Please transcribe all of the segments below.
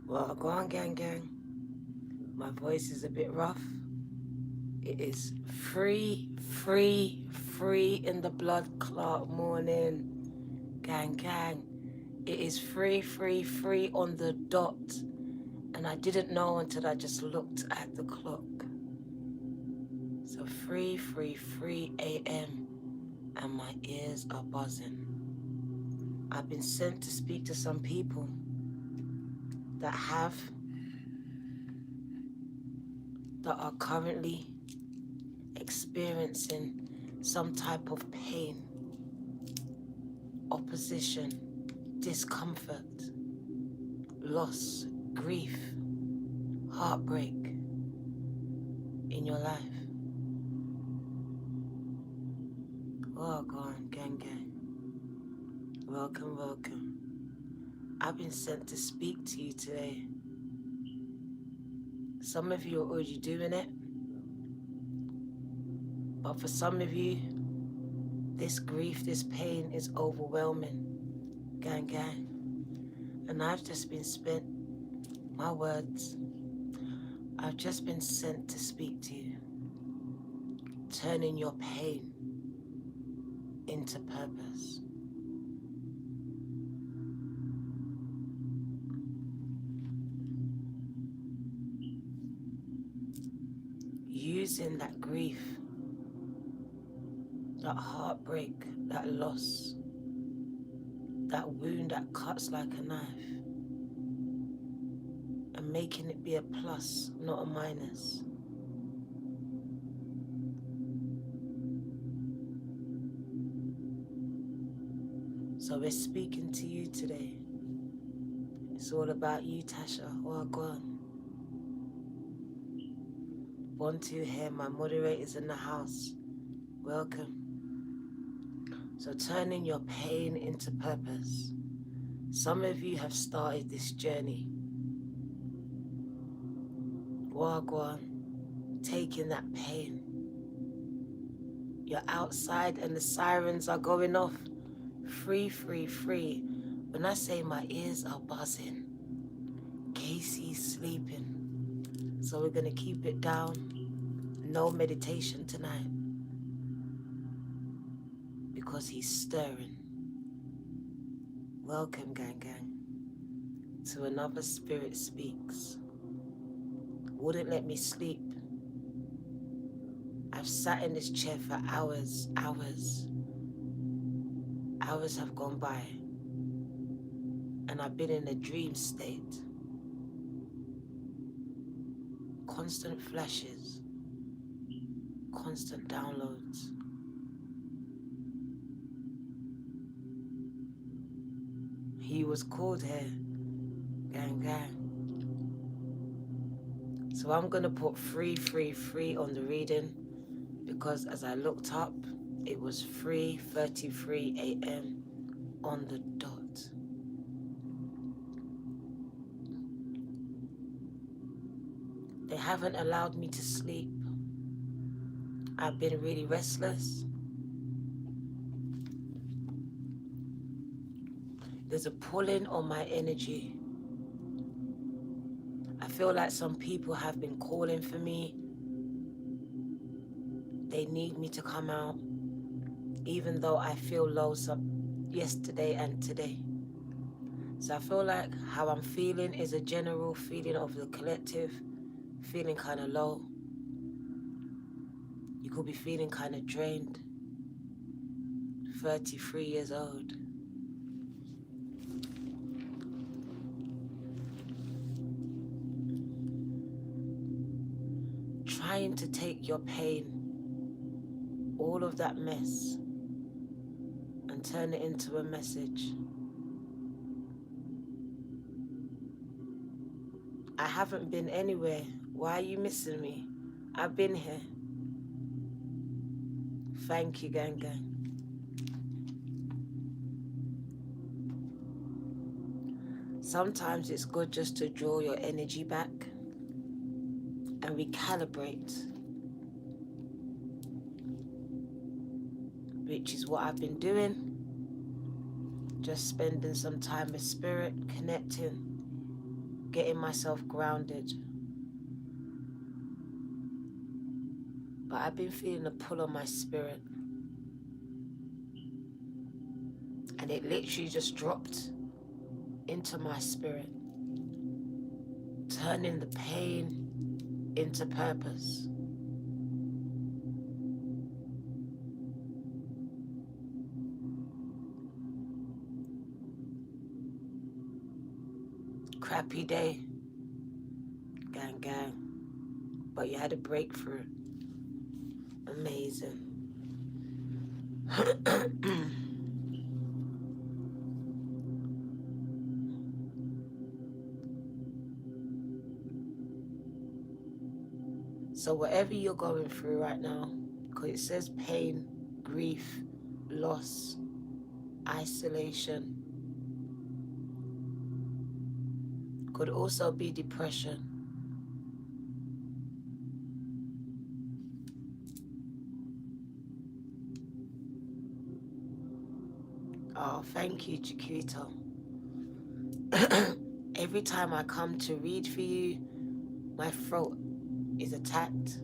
Well, go on, gang. My voice is a bit rough. It is free in the blood clot morning, gang. It is free on the dot. And I didn't know until I just looked at the clock. So free AM, and my ears are buzzing. I've been sent to speak to some people that are currently experiencing some type of pain, opposition, discomfort, loss, grief, heartbreak in your life. Oh, go on, gang. Welcome. I've been sent to speak to you today. Some of you are already doing it, but for some of you, this grief, this pain is overwhelming, gang. And I've just been I've just been sent to speak to you, turning your pain into purpose. Using that grief, that heartbreak, that loss, that wound that cuts like a knife, and making it be a plus, not a minus. So we're speaking to you today. It's all about you, Tasha. Wagwan. Bontu here, my moderators in the house. Welcome. So turning your pain into purpose. Some of you have started this journey. Wagwan, taking that pain. You're outside and the sirens are going off. Free. When I say my ears are buzzing, Casey's sleeping. So we're gonna keep it down. No meditation tonight. Because he's stirring. Welcome, gang, to another Spirit Speaks. Wouldn't let me sleep. I've sat in this chair for hours. Hours have gone by. And I've been in a dream state. Constant flashes. Constant downloads. He was called here, gang. So I'm gonna put free on the reading, because as I looked up, it was 3:33 AM on the dot. They haven't allowed me to sleep. I've been really restless. There's a pulling on my energy. I feel like some people have been calling for me. They need me to come out, even though I feel low yesterday and today. So I feel like how I'm feeling is a general feeling of the collective, feeling kind of low. You could be feeling kind of drained. 33 years old. Trying to take your pain, all of that mess, and turn it into a message. I haven't been anywhere. Why are you missing me? I've been here. Thank you, gang. Sometimes it's good just to draw your energy back and recalibrate, which is what I've been doing. Just spending some time with spirit, connecting, getting myself grounded. But I've been feeling a pull on my spirit. And it literally just dropped into my spirit, turning the pain into purpose. Crappy day, gang gang, but you had a breakthrough. Amazing. So whatever you're going through right now, because it says pain, grief, loss, isolation, could also be depression. Oh, thank you, Chiquito. Every time I come to read for you, my throat is attacked.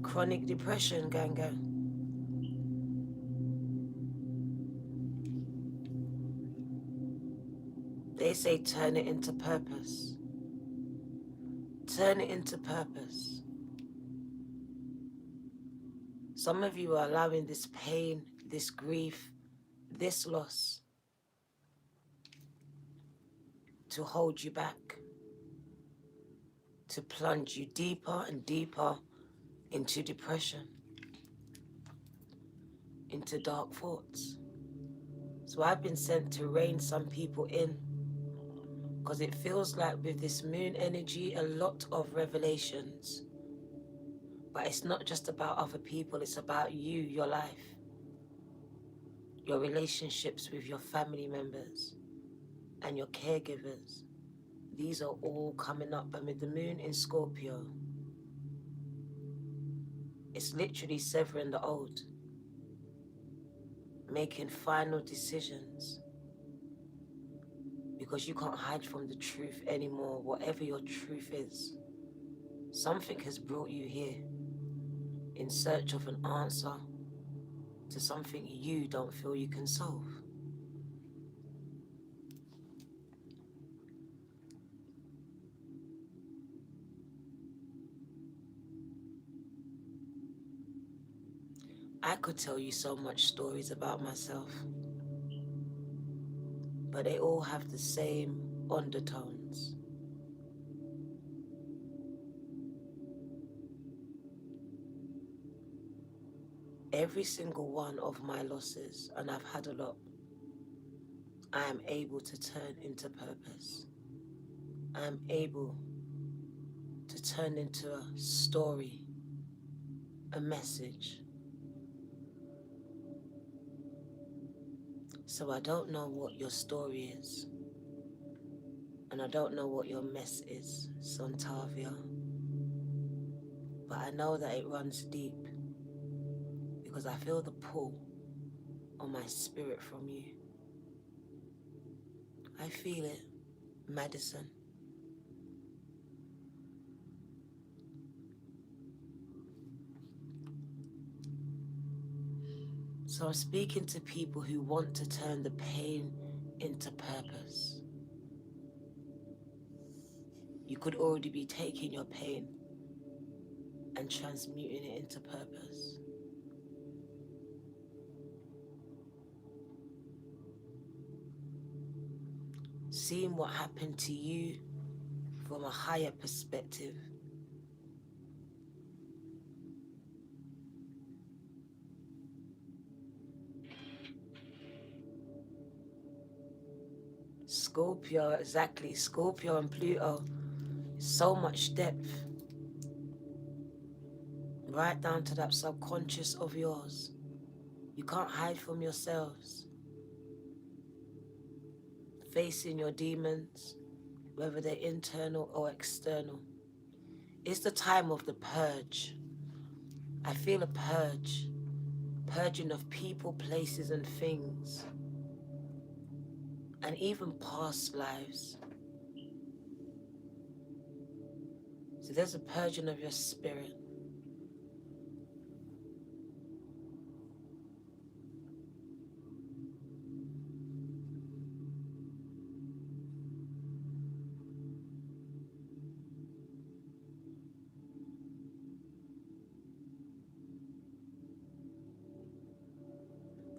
Chronic depression, gang gang. They say turn it into purpose. Turn it into purpose. Some of you are allowing this pain, this grief, this loss to hold you back, to plunge you deeper and deeper into depression, into dark thoughts. So I've been sent to rein some people in, because it feels like with this moon energy, a lot of revelations. But it's not just about other people, it's about you, your life, your relationships with your family members and your caregivers. These are all coming up, and with the moon in Scorpio, it's literally severing the old, making final decisions, because you can't hide from the truth anymore, whatever your truth is. Something has brought you here in search of an answer to something you don't feel you can solve. I could tell you so much stories about myself, but they all have the same undertones. Every single one of my losses, and I've had a lot, I am able to turn into purpose. I am able to turn into a story, a message. So I don't know what your story is, and I don't know what your mess is, Sontavia, but I know that it runs deep, because I feel the pull on my spirit from you. I feel it, Madison. So I'm speaking to people who want to turn the pain into purpose. You could already be taking your pain and transmuting it into purpose. Seeing what happened to you from a higher perspective. Scorpio, exactly. Scorpio and Pluto. So much depth. Right down to that subconscious of yours. You can't hide from yourselves. facing your demons, whether they're internal or external. It's the time of the purge. I feel a purge, purging of people, places, and things, and even past lives. So there's a purging of your spirit.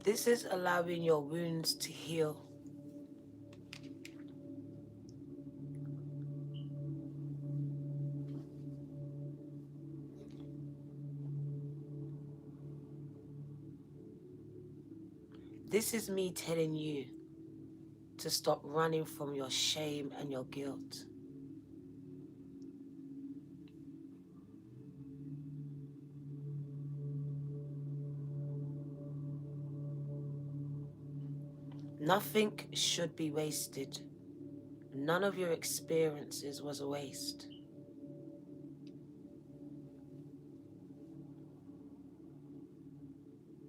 This is allowing your wounds to heal. This is me telling you to stop running from your shame and your guilt. Nothing should be wasted. None of your experiences was a waste.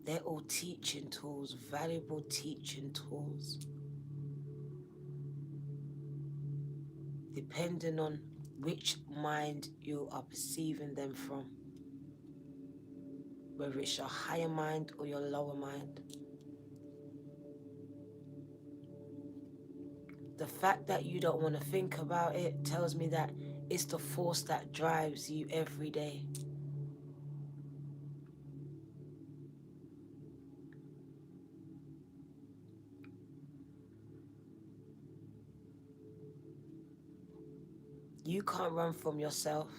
They're all teaching tools, valuable teaching tools. Depending on which mind you are perceiving them from, whether it's your higher mind or your lower mind. The fact that you don't want to think about it tells me that it's the force that drives you every day. You can't run from yourself.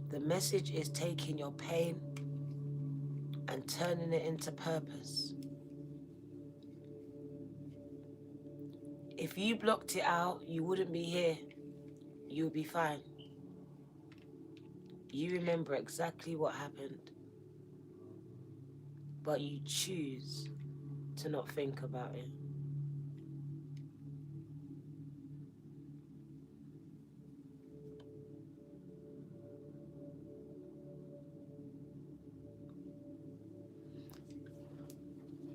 The message is taking your pain and turning it into purpose. If you blocked it out, you wouldn't be here. You would be fine. You remember exactly what happened, but you choose to not think about it.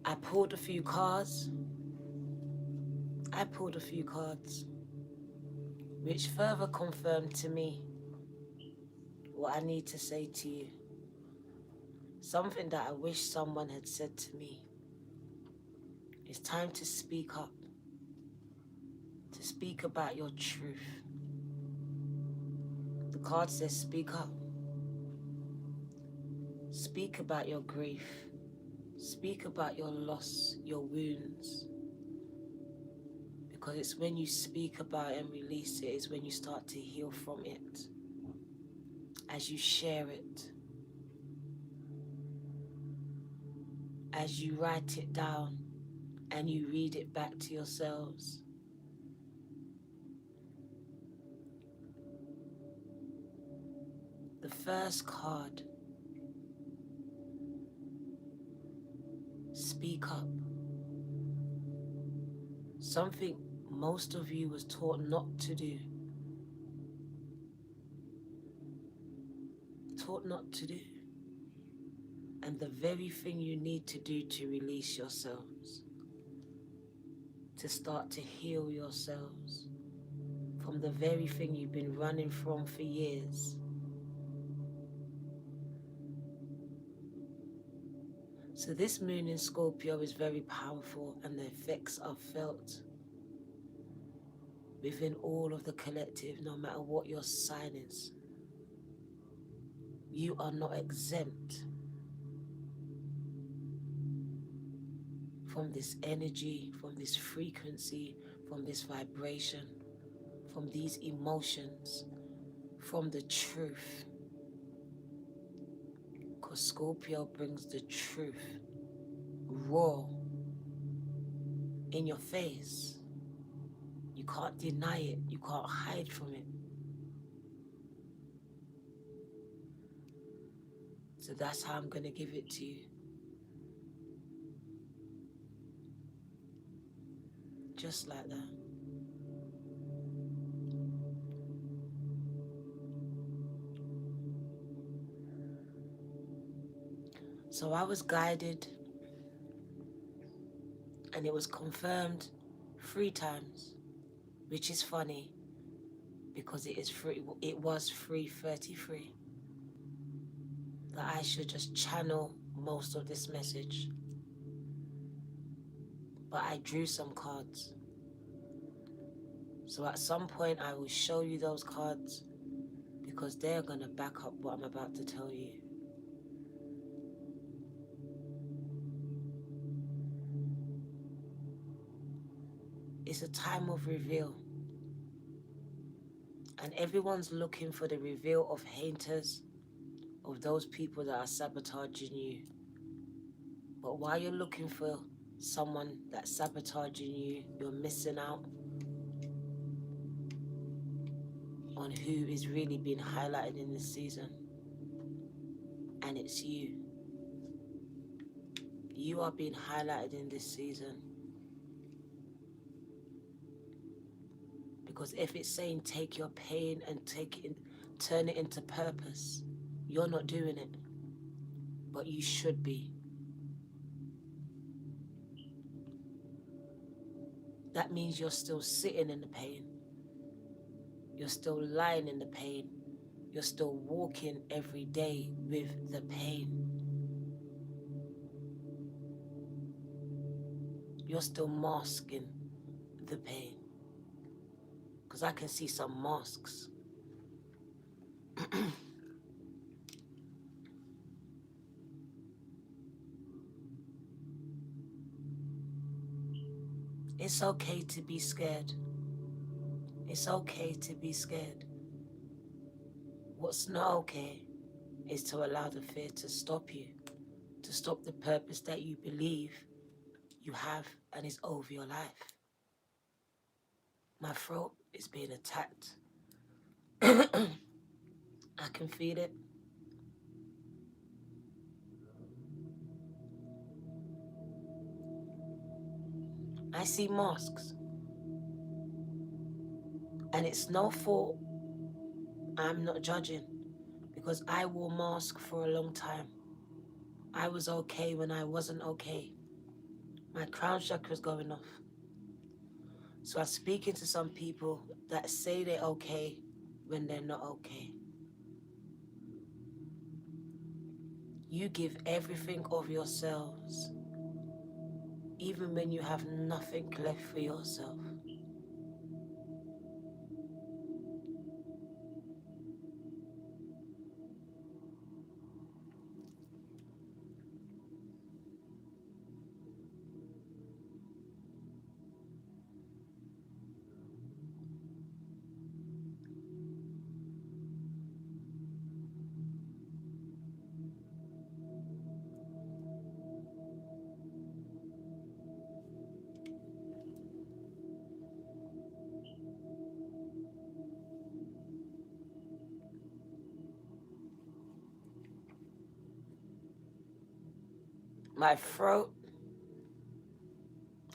I pulled a few cards. Which further confirmed to me what I need to say to you. Something that I wish someone had said to me. It's time to speak up. To speak about your truth. The card says speak up. Speak about your grief. Speak about your loss, your wounds. Because it's when you speak about it and release it, is when you start to heal from it. As you share it. As you write it down and you read it back to yourselves. The first card. Speak up. Something most of you was taught not to do. Taught not to do. And the very thing you need to do to release yourselves. To start to heal yourselves. From the very thing you've been running from for years. So this moon in Scorpio is very powerful, and the effects are felt within all of the collective, no matter what your sign is. You are not exempt from this energy, from this frequency, from this vibration, from these emotions, from the truth. Because Scorpio brings the truth raw in your face. You can't deny it. You can't hide from it. So that's how I'm going to give it to you. just like that. So I was guided, and it was confirmed 3 times, which is funny because it was 3:33 that I should just channel most of this message. But I drew some cards. So at some point I will show you those cards because they're going to back up what I'm about to tell you. It's a time of reveal. And everyone's looking for the reveal of haters, of those people that are sabotaging you. But while you're looking for someone that's sabotaging you, you're missing out on who is really being highlighted in this season. And it's you. You are being highlighted in this season. Because if it's saying take your pain and turn it into purpose, you're not doing it. But you should be. That means you're still sitting in the pain. You're still lying in the pain. You're still walking every day with the pain. You're still masking the pain. Because I can see some masks. It's okay to be scared. It's okay to be scared. What's not okay is to allow the fear to stop you, to stop the purpose that you believe you have and is over your life. My throat is being attacked. I can feel it. I see masks. And it's no fault. I'm not judging because I wore masks for a long time. I was okay when I wasn't okay. My crown chakra is going off. So I'm speaking to some people that say they're okay when they're not okay. You give everything of yourselves, even when you have nothing left for yourself. My throat,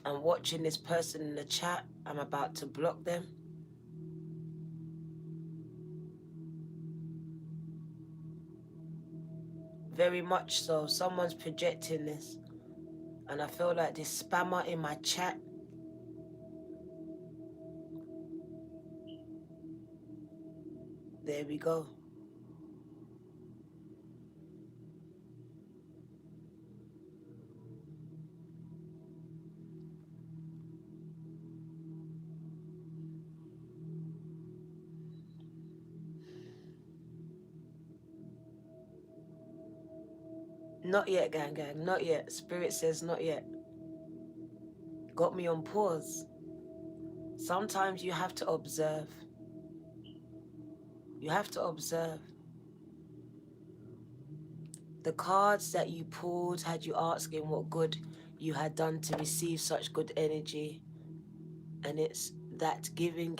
I'm watching this person in the chat. I'm about to block them. Very much so. Someone's projecting this. And I feel like this spammer in my chat. There we go. Not yet, gang. Not yet. Spirit says not yet. Got me on pause. Sometimes you have to observe. You have to observe. The cards that you pulled had you asking what good you had done to receive such good energy. And it's that giving.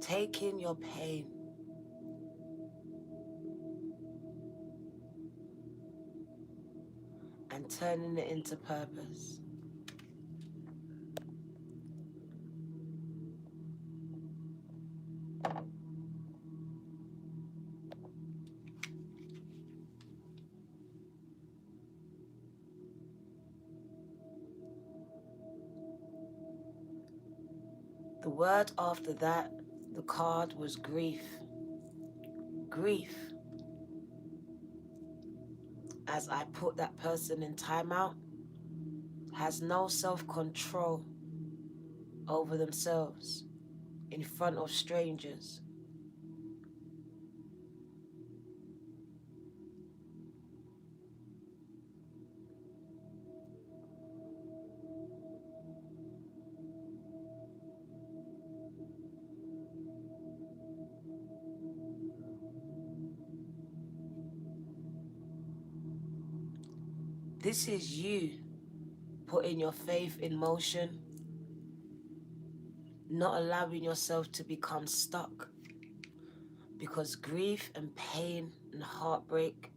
Taking your pain turning it into purpose. The word after that, the card, was grief. Grief. As I put that person in timeout, has no self-control over themselves in front of strangers. This is you putting your faith in motion, not allowing yourself to become stuck. Because grief and pain and heartbreak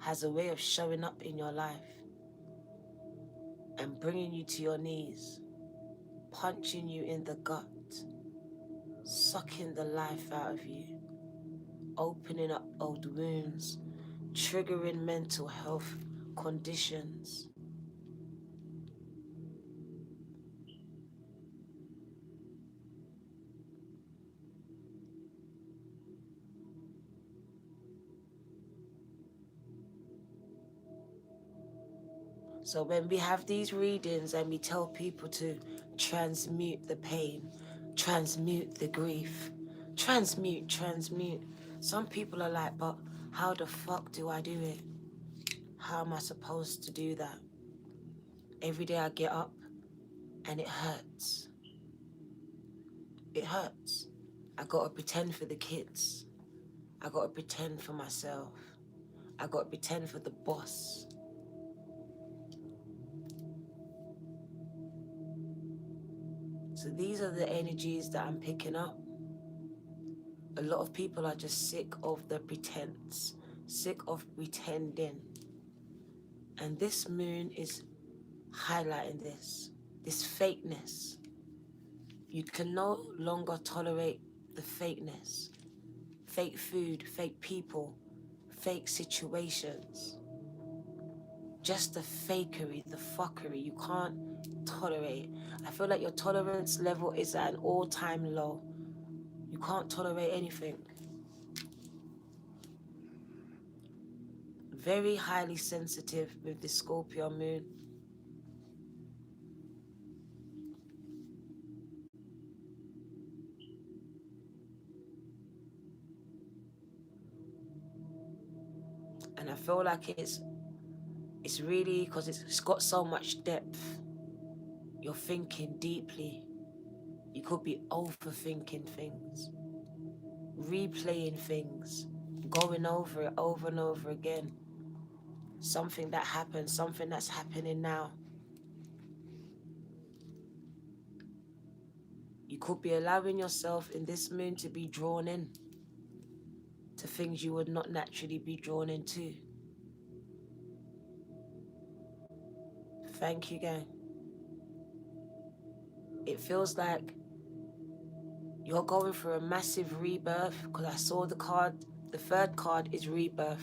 has a way of showing up in your life and bringing you to your knees, punching you in the gut, sucking the life out of you, opening up old wounds, triggering mental health conditions. So when we have these readings and we tell people to transmute the pain, transmute the grief, transmute, some people are like, but how the fuck do I do it? How am I supposed to do that? Every day I get up and it hurts. It hurts. I gotta pretend for the kids. I gotta pretend for myself. I gotta pretend for the boss. So these are the energies that I'm picking up. A lot of people are just sick of the pretense, sick of pretending. And this moon is highlighting this fakeness. You can no longer tolerate the fakeness. Fake food, fake people, fake situations. Just the fakery, the fuckery, you can't tolerate. I feel like your tolerance level is at an all-time low. You can't tolerate anything. Very highly sensitive with the Scorpio moon. And I feel like it's really because it's got so much depth. You're thinking deeply. You could be overthinking things, replaying things, going over it over and over again. Something that happened, something that's happening now. You could be allowing yourself in this moon to be drawn in to things you would not naturally be drawn into. Thank you, gang. It feels like you're going through a massive rebirth because I saw the card, the third card is rebirth.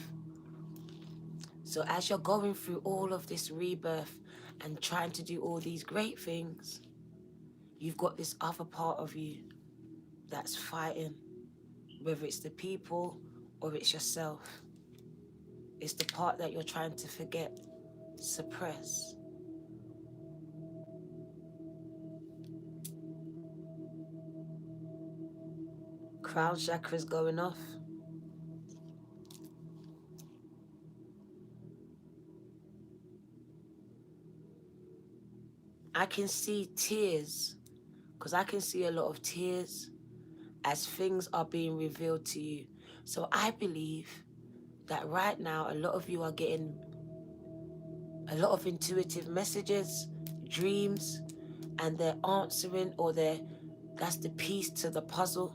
So as you're going through all of this rebirth and trying to do all these great things, you've got this other part of you that's fighting, whether it's the people or it's yourself. It's the part that you're trying to forget, suppress. Crown chakra's going off. I can see tears, because I can see a lot of tears as things are being revealed to you. So I believe that right now, a lot of you are getting a lot of intuitive messages, dreams, and they're answering, or that's the piece to the puzzle.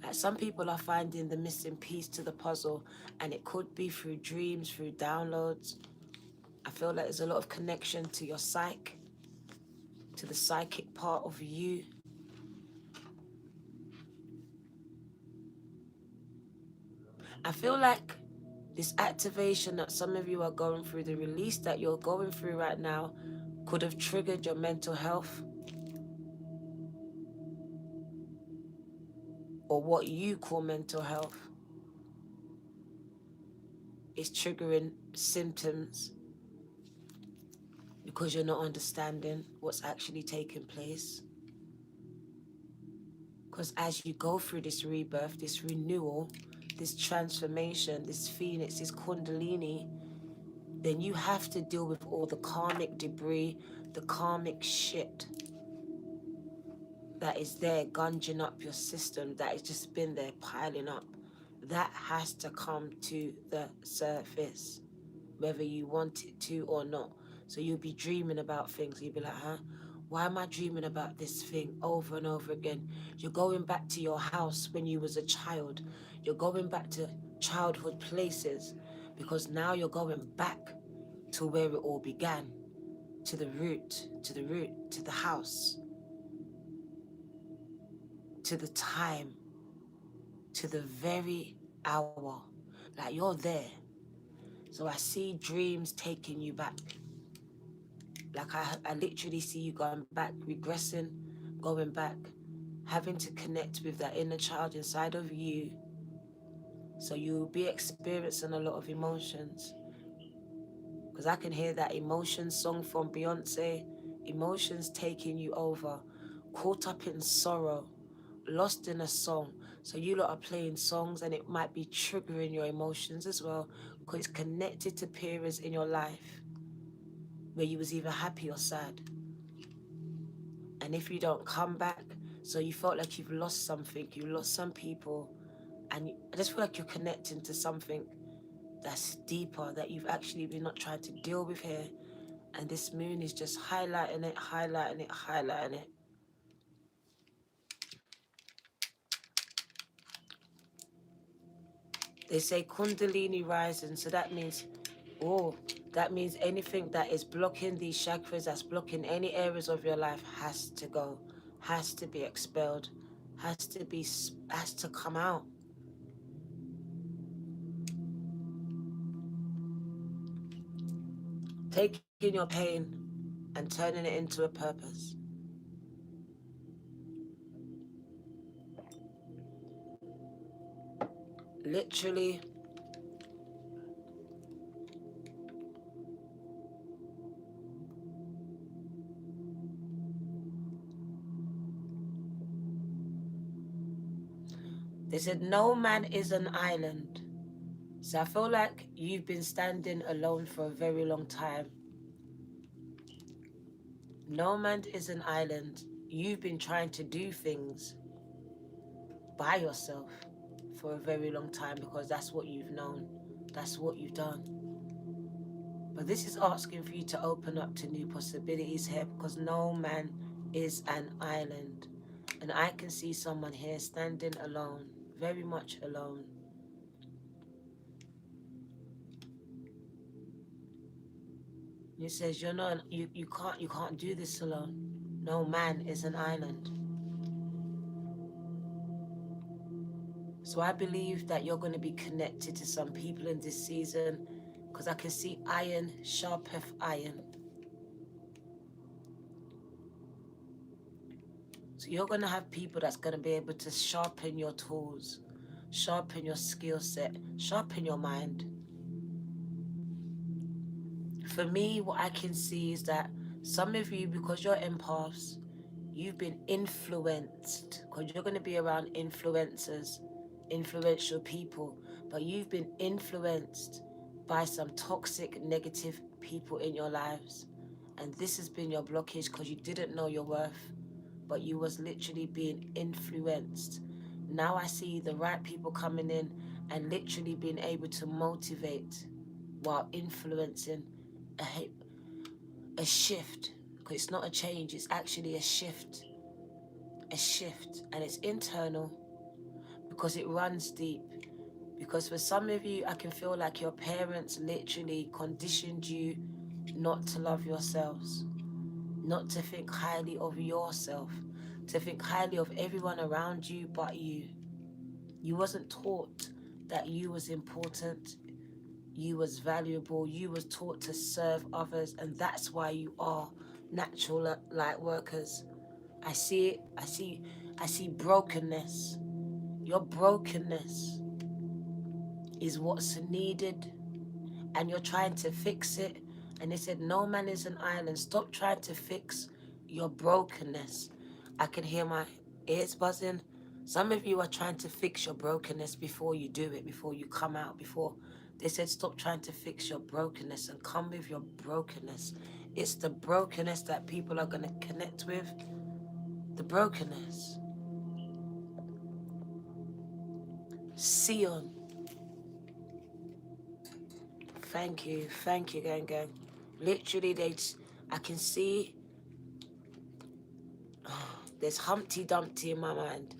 Like some people are finding the missing piece to the puzzle, and it could be through dreams, through downloads. I feel like there's a lot of connection to your psyche, to the psychic part of you. I feel like this activation that some of you are going through, the release that you're going through right now, could have triggered your mental health, or what you call mental health. It's triggering symptoms because you're not understanding what's actually taking place. Because as you go through this rebirth, this renewal, this transformation, this phoenix, this kundalini, then you have to deal with all the karmic debris, the karmic shit that is there gunging up your system, that has just been there piling up. That has to come to the surface, whether you want it to or not. So you'll be dreaming about things. You'll be like, huh? Why am I dreaming about this thing over and over again? You're going back to your house when you was a child. You're going back to childhood places because now you're going back to where it all began, to the root, to the root, to the house, to the time, to the very hour. Like you're there. So I see dreams taking you back. Like I literally see you going back, regressing, going back, having to connect with that inner child inside of you. So you'll be experiencing a lot of emotions. Because I can hear that emotion song from Beyonce, emotions taking you over, caught up in sorrow, lost in a song. So you lot are playing songs and it might be triggering your emotions as well, because it's connected to periods in your life where you was either happy or sad. And if you don't come back, so you felt like you've lost something, you lost some people, and I just feel like you're connecting to something that's deeper that you've actually been not trying to deal with here. And this moon is just highlighting it, highlighting it, highlighting it. They say Kundalini rising, so that means, that means anything that is blocking these chakras, that's blocking any areas of your life, has to go, has to be expelled, has to come out. Taking your pain and turning it into a purpose. Literally, they said no man is an island. So I feel like you've been standing alone for a very long time. No man is an island. You've been trying to do things by yourself for a very long time because that's what you've known. That's what you've done. But this is asking for you to open up to new possibilities here, because no man is an island. And I can see someone here standing alone, very much alone. It says you're not, you can't do this alone. No man is an island. So I believe that you're going to be connected to some people in this season, because I can see iron sharpeth iron. So you're going to have people that's going to be able to sharpen your tools, sharpen your skill set, sharpen your mind. For me, what I can see is that some of you, because you're empaths, you've been influenced, because you're going to be around influencers, influential people, but you've been influenced by some toxic, negative people in your lives. And this has been your blockage because you didn't know your worth, but you was literally being influenced. Now I see the right people coming in and literally being able to motivate while influencing a shift. Because it's not a change, it's actually a shift. A shift, and it's internal because it runs deep. Because for some of you, I can feel like your parents literally conditioned you not to love yourselves, not to think highly of yourself, to think highly of everyone around you but you. You wasn't taught that you was important, you was valuable, you was taught to serve others, and that's why you are natural light workers. I see it, I see brokenness. Your brokenness is what's needed, and you're trying to fix it. And they said, no man is an island. Stop trying to fix your brokenness. I can hear my ears buzzing. Some of you are trying to fix your brokenness before you do it, before you come out, before they said, stop trying to fix your brokenness and come with your brokenness. It's the brokenness that people are going to connect with. The brokenness. Sion. Thank you, gang. Literally, I can see there's Humpty Dumpty in my mind,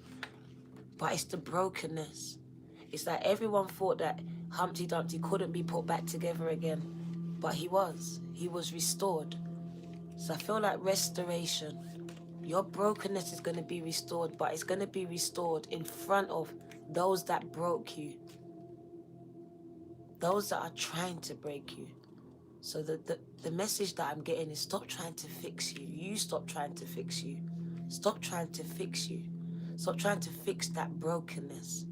but it's the brokenness. It's like everyone thought that Humpty Dumpty couldn't be put back together again, but he was restored. So I feel like restoration. Your brokenness is going to be restored, but it's going to be restored in front of those that broke you, those that are trying to break you. So the message that I'm getting is stop trying to fix you. You stop trying to fix you. Stop trying to fix you. Stop trying to fix that brokenness.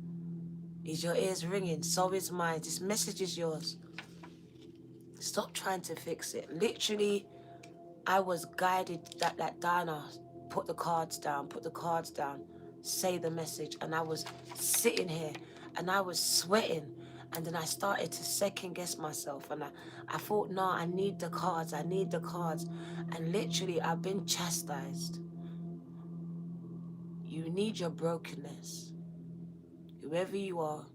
Is your ears ringing? So is mine. This message is yours. Stop trying to fix it. Literally, I was guided that Dana, put the cards down, say the message. And I was sitting here and I was sweating. And then I started to second guess myself. And I thought, no, I need the cards. And literally, I've been chastised. You need your brokenness. Whoever you are,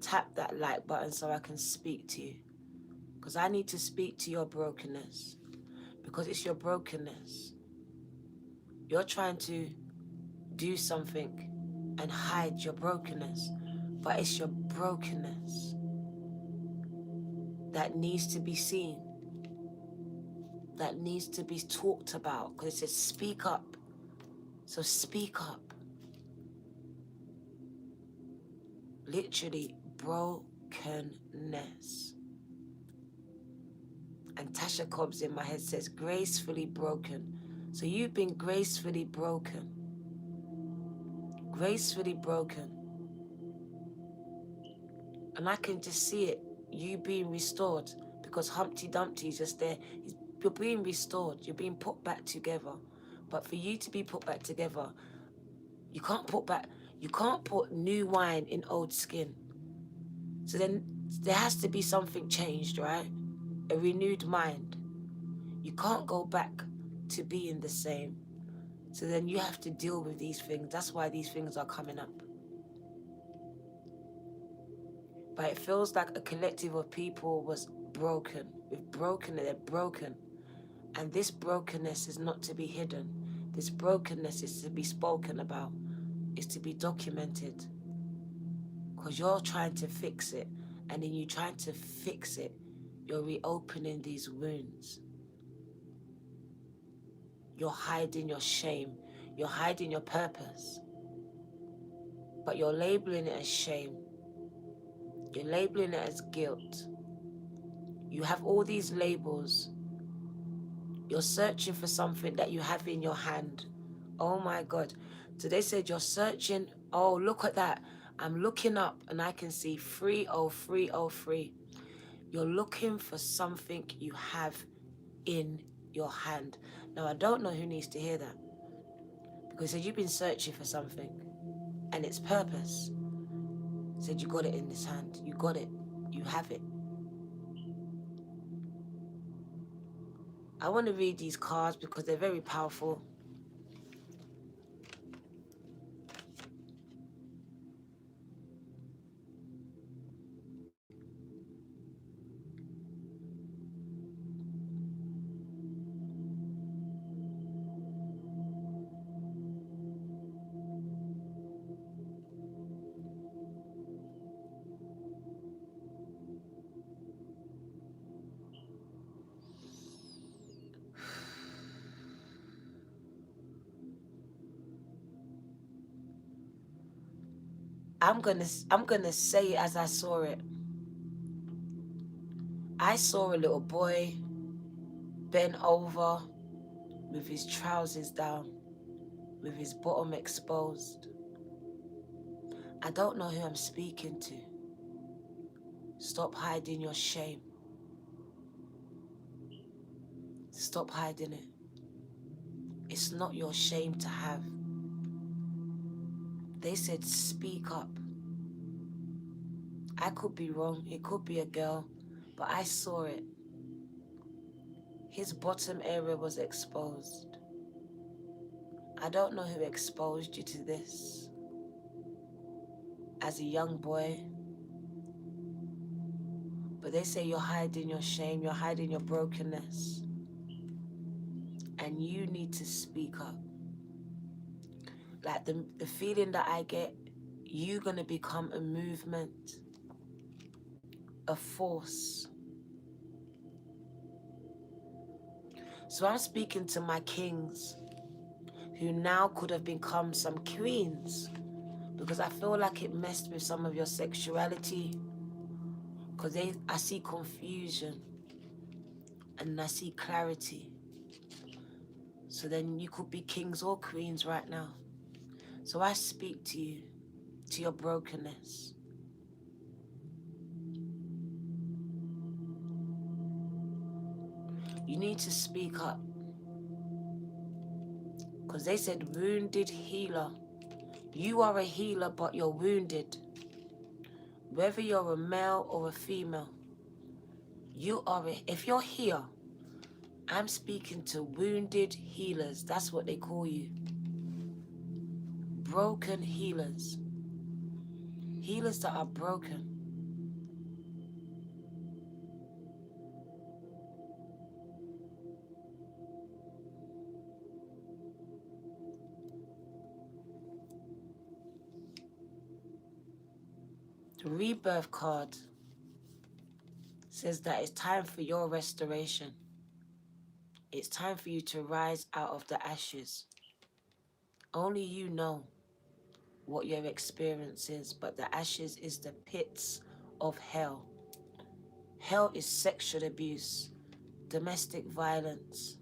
tap that like button so I can speak to you. Because I need to speak to your brokenness. Because it's your brokenness. You're trying to do something and hide your brokenness. But it's your brokenness that needs to be seen. That needs to be talked about. Because it says speak up. So speak up. Literally, brokenness. And Tasha Cobbs in my head says gracefully broken. So you've been gracefully broken. Gracefully broken. And I can just see it, you being restored, because Humpty Dumpty is just there. You're being restored. You're being put back together. But for you to be put back together, you can't put new wine in old skin. So then there has to be something changed, right? A renewed mind. You can't go back to being the same. So then you have to deal with these things. That's why these things are coming up. But it feels like a collective of people was broken. They're broken. And this brokenness is not to be hidden. This brokenness is to be spoken about. It's to be documented. Because you're trying to fix it. And in you trying to fix it, you're reopening these wounds. You're hiding your shame. You're hiding your purpose. But you're labeling it as shame. You're labeling it as guilt. You have all these labels. You're searching for something that you have in your hand. Oh my God. So they said you're searching. Oh, look at that. I'm looking up and I can see 30303. You're looking for something you have in your hand. Now, I don't know who needs to hear that. Because said you've been searching for something and its purpose. Said you got it in this hand. You got it. You have it. I want to read these cards because they're very powerful. I'm gonna say it as I saw it. I saw a little boy bent over with his trousers down, with his bottom exposed. I don't know who I'm speaking to. Stop hiding your shame. Stop hiding it. It's not your shame to have. They said speak up. I could be wrong. It could be a girl, but I saw it. His bottom area was exposed. I don't know who exposed you to this. As a young boy, but they say you're hiding your shame, you're hiding your brokenness, and you need to speak up. Like the feeling that I get, you're gonna become a movement, a force. So I'm speaking to my kings, who now could have become some queens, because I feel like it messed with some of your sexuality, because I see confusion and I see clarity. So then you could be kings or queens right now. So I speak to you, to your brokenness. You need to speak up, because they said wounded healer. You are a healer, but you're wounded. Whether you're a male or a female, if you're here, I'm speaking to wounded healers. That's what they call you. Broken healers. Healers that are broken. The rebirth card says that it's time for your restoration. It's time for you to rise out of the ashes. Only you know what your experience is, but the ashes is the pits of hell. Hell is sexual abuse, domestic violence.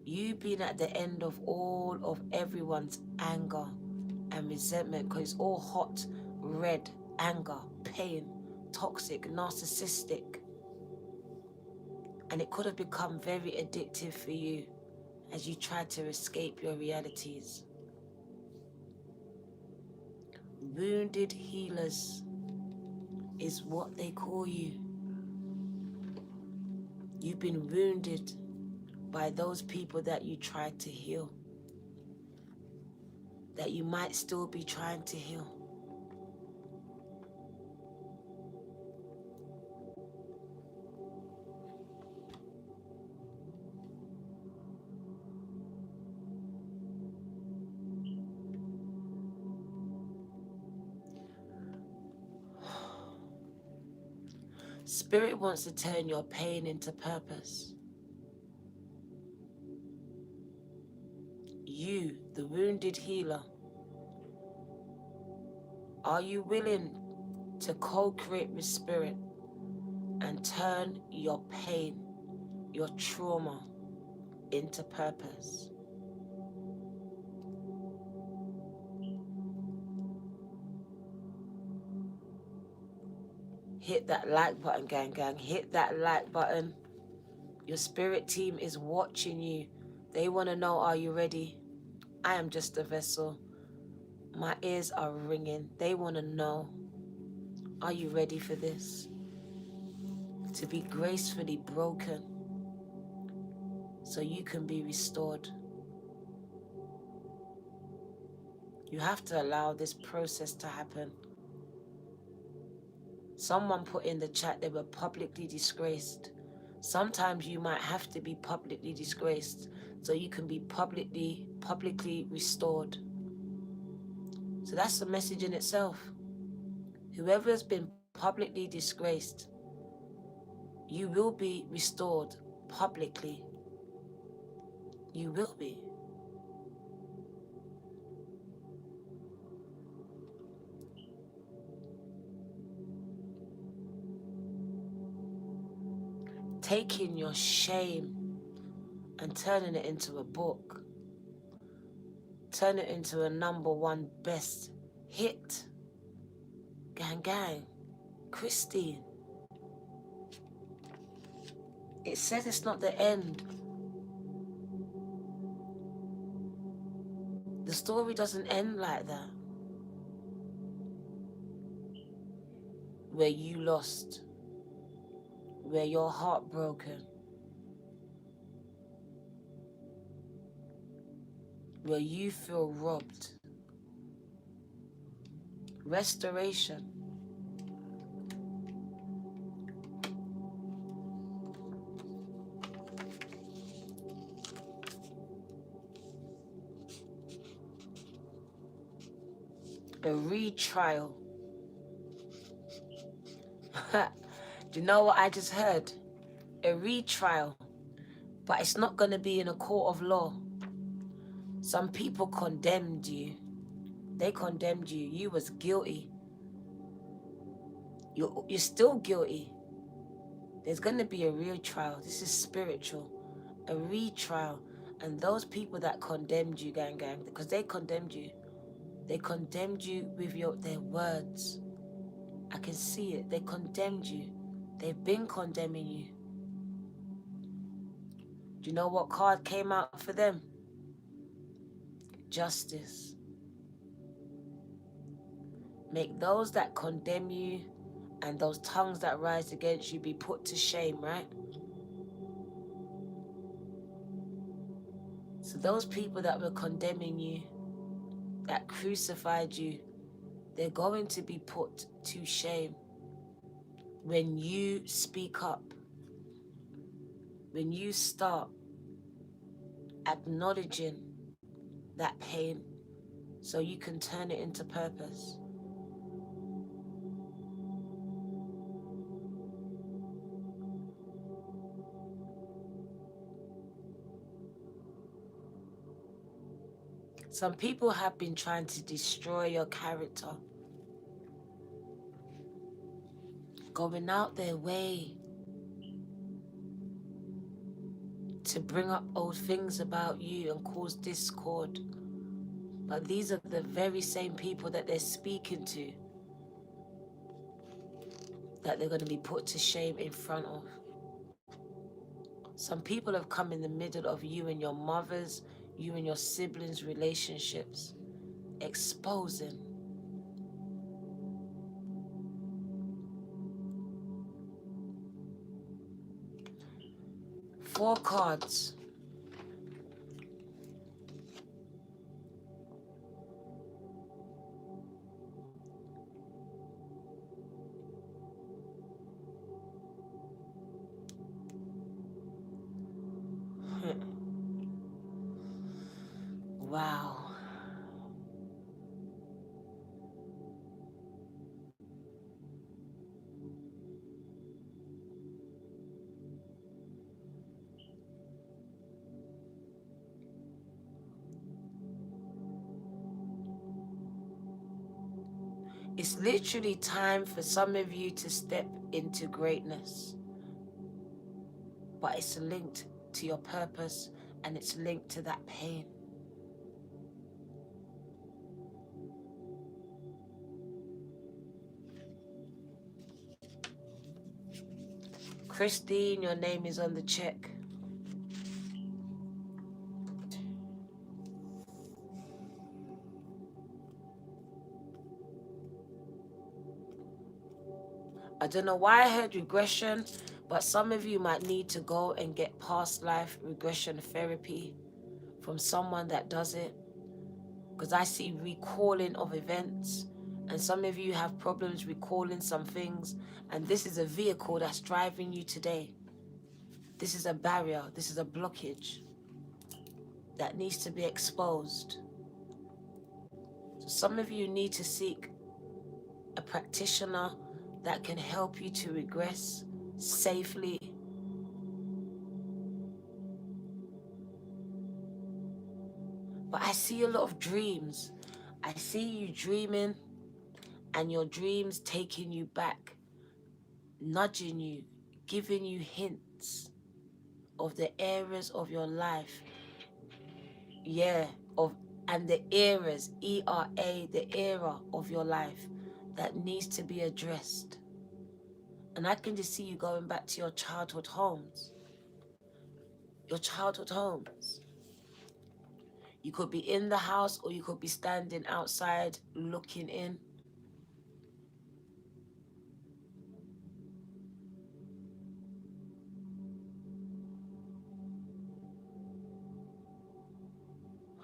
You being at the end of all of everyone's anger and resentment, because it's all hot, red, anger, pain, toxic, narcissistic. And it could have become very addictive for you as you try to escape your realities. Wounded healers is what they call you. You've been wounded by those people that you tried to heal, that you might still be trying to heal. Spirit wants to turn your pain into purpose. You, the wounded healer, are you willing to co-create with Spirit and turn your pain, your trauma into purpose? Hit that like button, gang. Hit that like button. Your spirit team is watching you. They want to know, are you ready? I am just a vessel. My ears are ringing. They want to know, are you ready for this? To be gracefully broken so you can be restored. You have to allow this process to happen. Someone put in the chat they were publicly disgraced. Sometimes you might have to be publicly disgraced so you can be publicly restored. So that's the message in itself. Whoever has been publicly disgraced, you will be restored publicly. You will be. taking your shame and turning it into a book. Turn it into a #1 best hit. Gang, gang. Christine. It says it's not the end. The story doesn't end like that. Where you lost. Where you're heartbroken. Where you feel robbed. Restoration. A retrial. Do you know what I just heard? A retrial. But it's not going to be in a court of law. Some people condemned you. They condemned you. You was guilty. You're still guilty. There's going to be a retrial. This is spiritual. A retrial. And those people that condemned you, gang, because they condemned you. They condemned you with their words. I can see it. They condemned you. They've been condemning you. Do you know what card came out for them? Justice. Make those that condemn you and those tongues that rise against you be put to shame, right? So those people that were condemning you, that crucified you, they're going to be put to shame when you speak up, when you start acknowledging that pain so you can turn it into purpose. Some people have been trying to destroy your character, going out their way to bring up old things about you and cause discord. But these are the very same people that they're speaking to, that they're going to be put to shame in front of. Some people have come in the middle of you and your mother's, you and your siblings' relationships, exposing. Four cards. Wow. It's literally time for some of you to step into greatness. But it's linked to your purpose and it's linked to that pain. Christine, your name is on the check. I don't know why I heard regression, but some of you might need to go and get past life regression therapy from someone that does it. Because I see recalling of events, and some of you have problems recalling some things, and this is a vehicle that's driving you today. This is a barrier, this is a blockage that needs to be exposed. So some of you need to seek a practitioner that can help you to regress safely. But I see a lot of dreams. I see you dreaming and your dreams taking you back, nudging you, giving you hints. gates of the areas of your life, and the eras, ERA, the era of your life that needs to be addressed. And I can just see you going back to your childhood homes. Your childhood homes. You could be in the house or you could be standing outside looking in.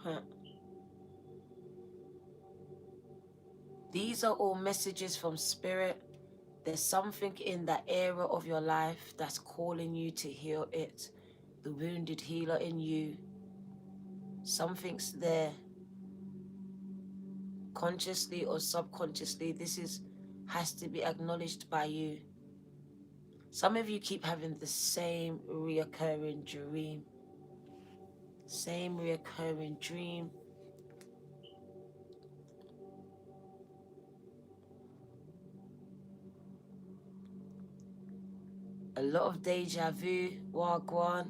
Huh. These are all messages from Spirit. There's something in that era of your life that's calling you to heal it. The wounded healer in you. Something's there. Consciously or subconsciously, has to be acknowledged by you. Some of you keep having the same reoccurring dream. Same reoccurring dream. A lot of deja vu, Wagwan.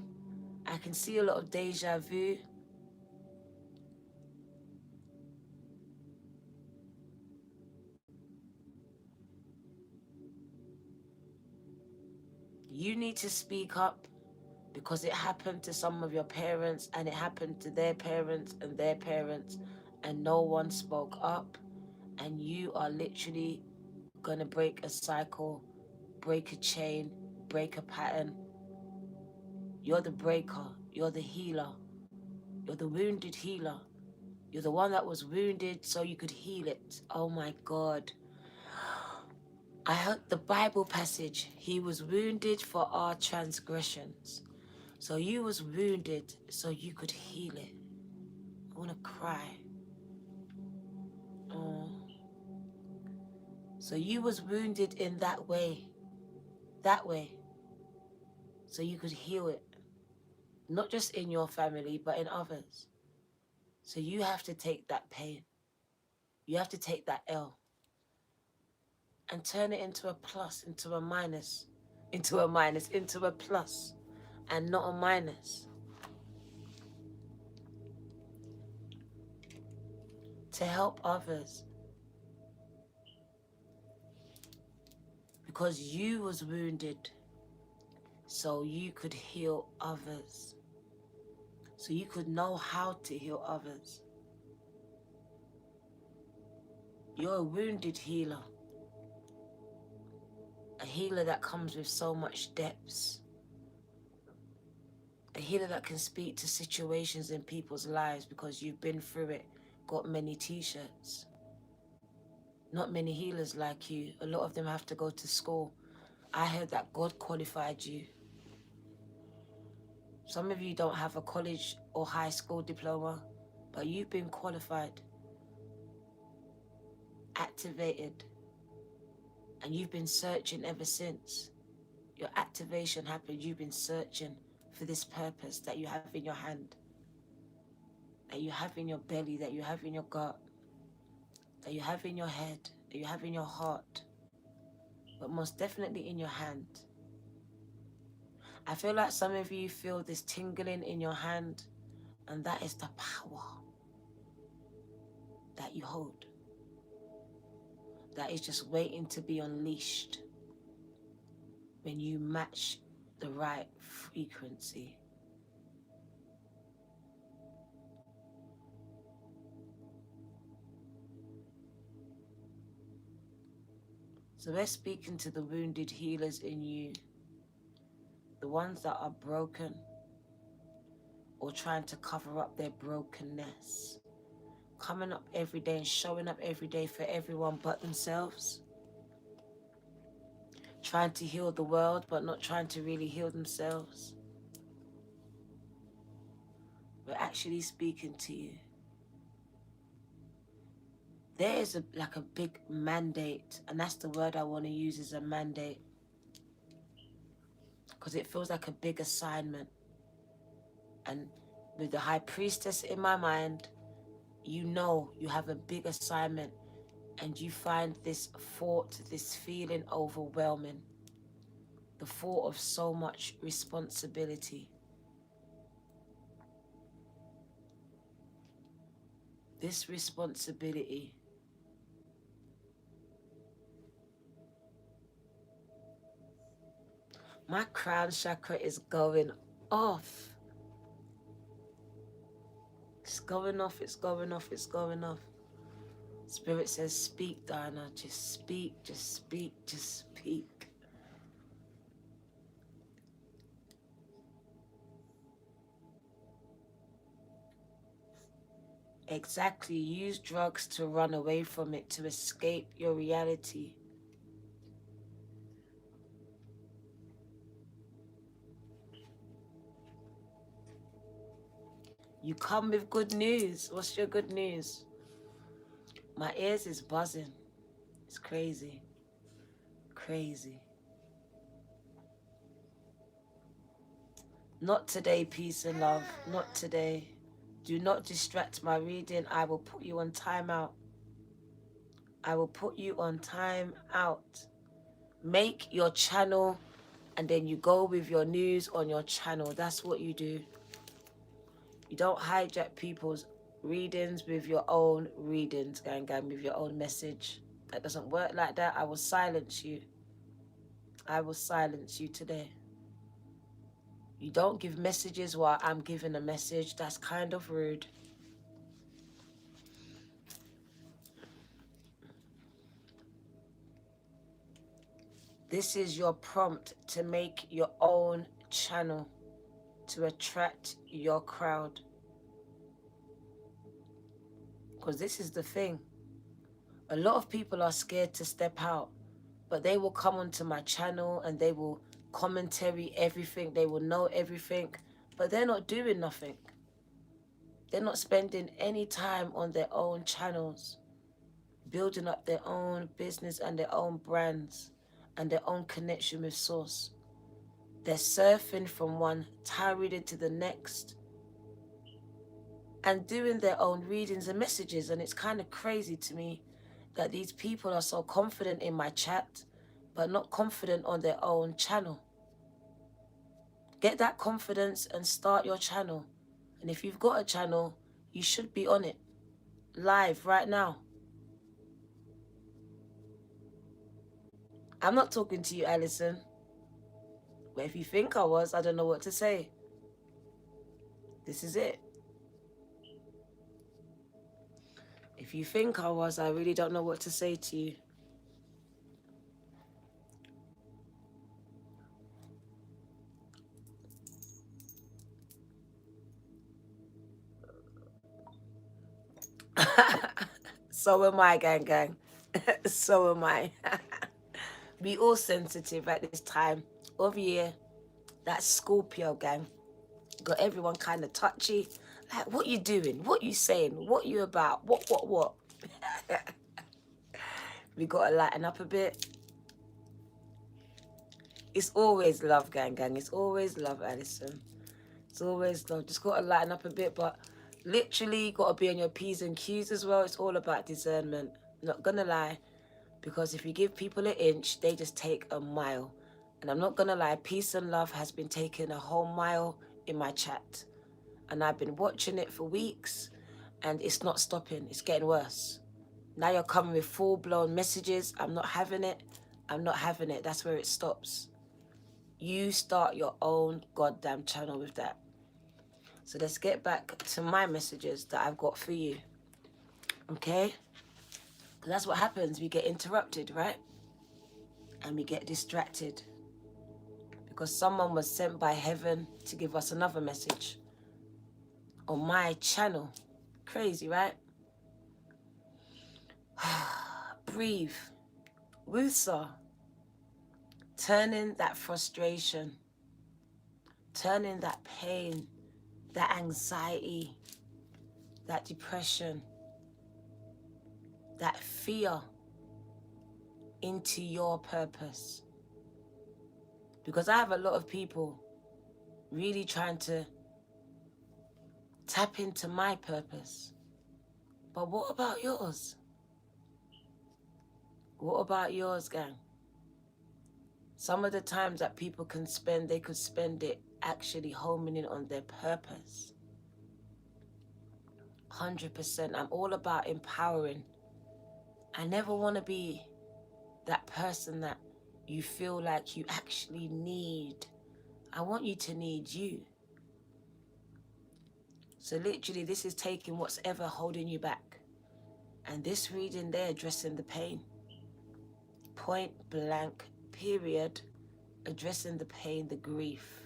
I can see a lot of deja vu. You need to speak up because it happened to some of your parents and it happened to their parents and no one spoke up, and you are literally gonna break a cycle, break a chain, break a pattern. You're the breaker, you're the healer, you're the wounded healer. You're the one that was wounded so you could heal it. Oh my God. I heard the Bible passage, he was wounded for our transgressions. So you was wounded so you could heal it. I want to cry. Oh. So you was wounded in that way, so you could heal it. Not just in your family, but in others. So you have to take that pain. You have to take that L and turn it into a plus, into a minus, into a plus, and not a minus. To help others. Because you was wounded so you could heal others. So you could know how to heal others. You're a wounded healer. A healer that comes with so much depths. A healer that can speak to situations in people's lives because you've been through it, got many t-shirts. Not many healers like you. A lot of them have to go to school. I heard that God qualified you. Some of you don't have a college or high school diploma, but you've been qualified, activated, and you've been searching ever since. Your activation happened, you've been searching for this purpose that you have in your hand, that you have in your belly, that you have in your gut, that you have in your head, that you have in your heart, but most definitely in your hand. I feel like some of you feel this tingling in your hand, and that is the power that you hold. That is just waiting to be unleashed when you match the right frequency. So we're speaking to the wounded healers in you, the ones that are broken or trying to cover up their brokenness, coming up every day and showing up every day for everyone but themselves, trying to heal the world but not trying to really heal themselves. We're actually speaking to you. There is a big mandate, and that's the word I want to use, is a mandate, because it feels like a big assignment. And with the high priestess in my mind, you know you have a big assignment, and you find this thought, this feeling overwhelming. the thought of so much responsibility. This responsibility, my crown chakra is going off. It's going off, it's going off, it's going off. Spirit says, speak, Diana. Just speak, just speak, just speak. Exactly. Use drugs to run away from it, to escape your reality. You come with good news. What's your good news? My ears is buzzing. It's crazy. Crazy. Not today, peace and love. Not today. Do not distract my reading. I will put you on timeout. I will put you on time out. Make your channel and then you go with your news on your channel. That's what you do. You don't hijack people's readings with your own readings, gang, with your own message. That doesn't work like that. I will silence you. I will silence you today. You don't give messages while I'm giving a message. That's kind of rude. This is your prompt to make your own channel to attract your crowd. Because this is the thing. A lot of people are scared to step out, but they will come onto my channel and they will commentary everything. They will know everything, but they're not doing nothing. They're not spending any time on their own channels, building up their own business and their own brands and their own connection with source. They're surfing from one tirade to the next and doing their own readings and messages. And it's kind of crazy to me that these people are so confident in my chat, but not confident on their own channel. Get that confidence and start your channel. And if you've got a channel, you should be on it live right now. I'm not talking to you, Alison. But if you think I was, I don't know what to say. This is it. If you think I was, I really don't know what to say to you. So am I, gang. So am I. We all sensitive at this time of year. That's Scorpio, gang. Got everyone kind of touchy. Like, what you doing? What you saying? What you about? What? We got to lighten up a bit. It's always love, gang. It's always love, Alison. It's always love. Just got to lighten up a bit, but literally got to be on your P's and Q's as well. It's all about discernment. Not going to lie, because if you give people an inch, they just take a mile. And I'm not going to lie, peace and love has been taking a whole mile in my chat. And I've been watching it for weeks, and it's not stopping. It's getting worse. Now you're coming with full-blown messages. I'm not having it. I'm not having it. That's where it stops. You start your own goddamn channel with that. So let's get back to my messages that I've got for you. Okay? Because that's what happens. We get interrupted, right? And we get distracted. Because someone was sent by heaven to give us another message on my channel. Crazy, right? Breathe. Wusa. Turning that frustration, turning that pain, that anxiety, that depression, that fear into your purpose. Because I have a lot of people really trying to tap into my purpose. But what about yours? What about yours, gang? Some of the times that people can spend, they could spend it actually homing in on their purpose. 100%. I'm all about empowering. I never want to be that person that you feel like you actually need. I want you to need you. So literally, this is taking what's ever holding you back. And this reading, they're addressing the pain. Point blank, period. Addressing the pain, the grief,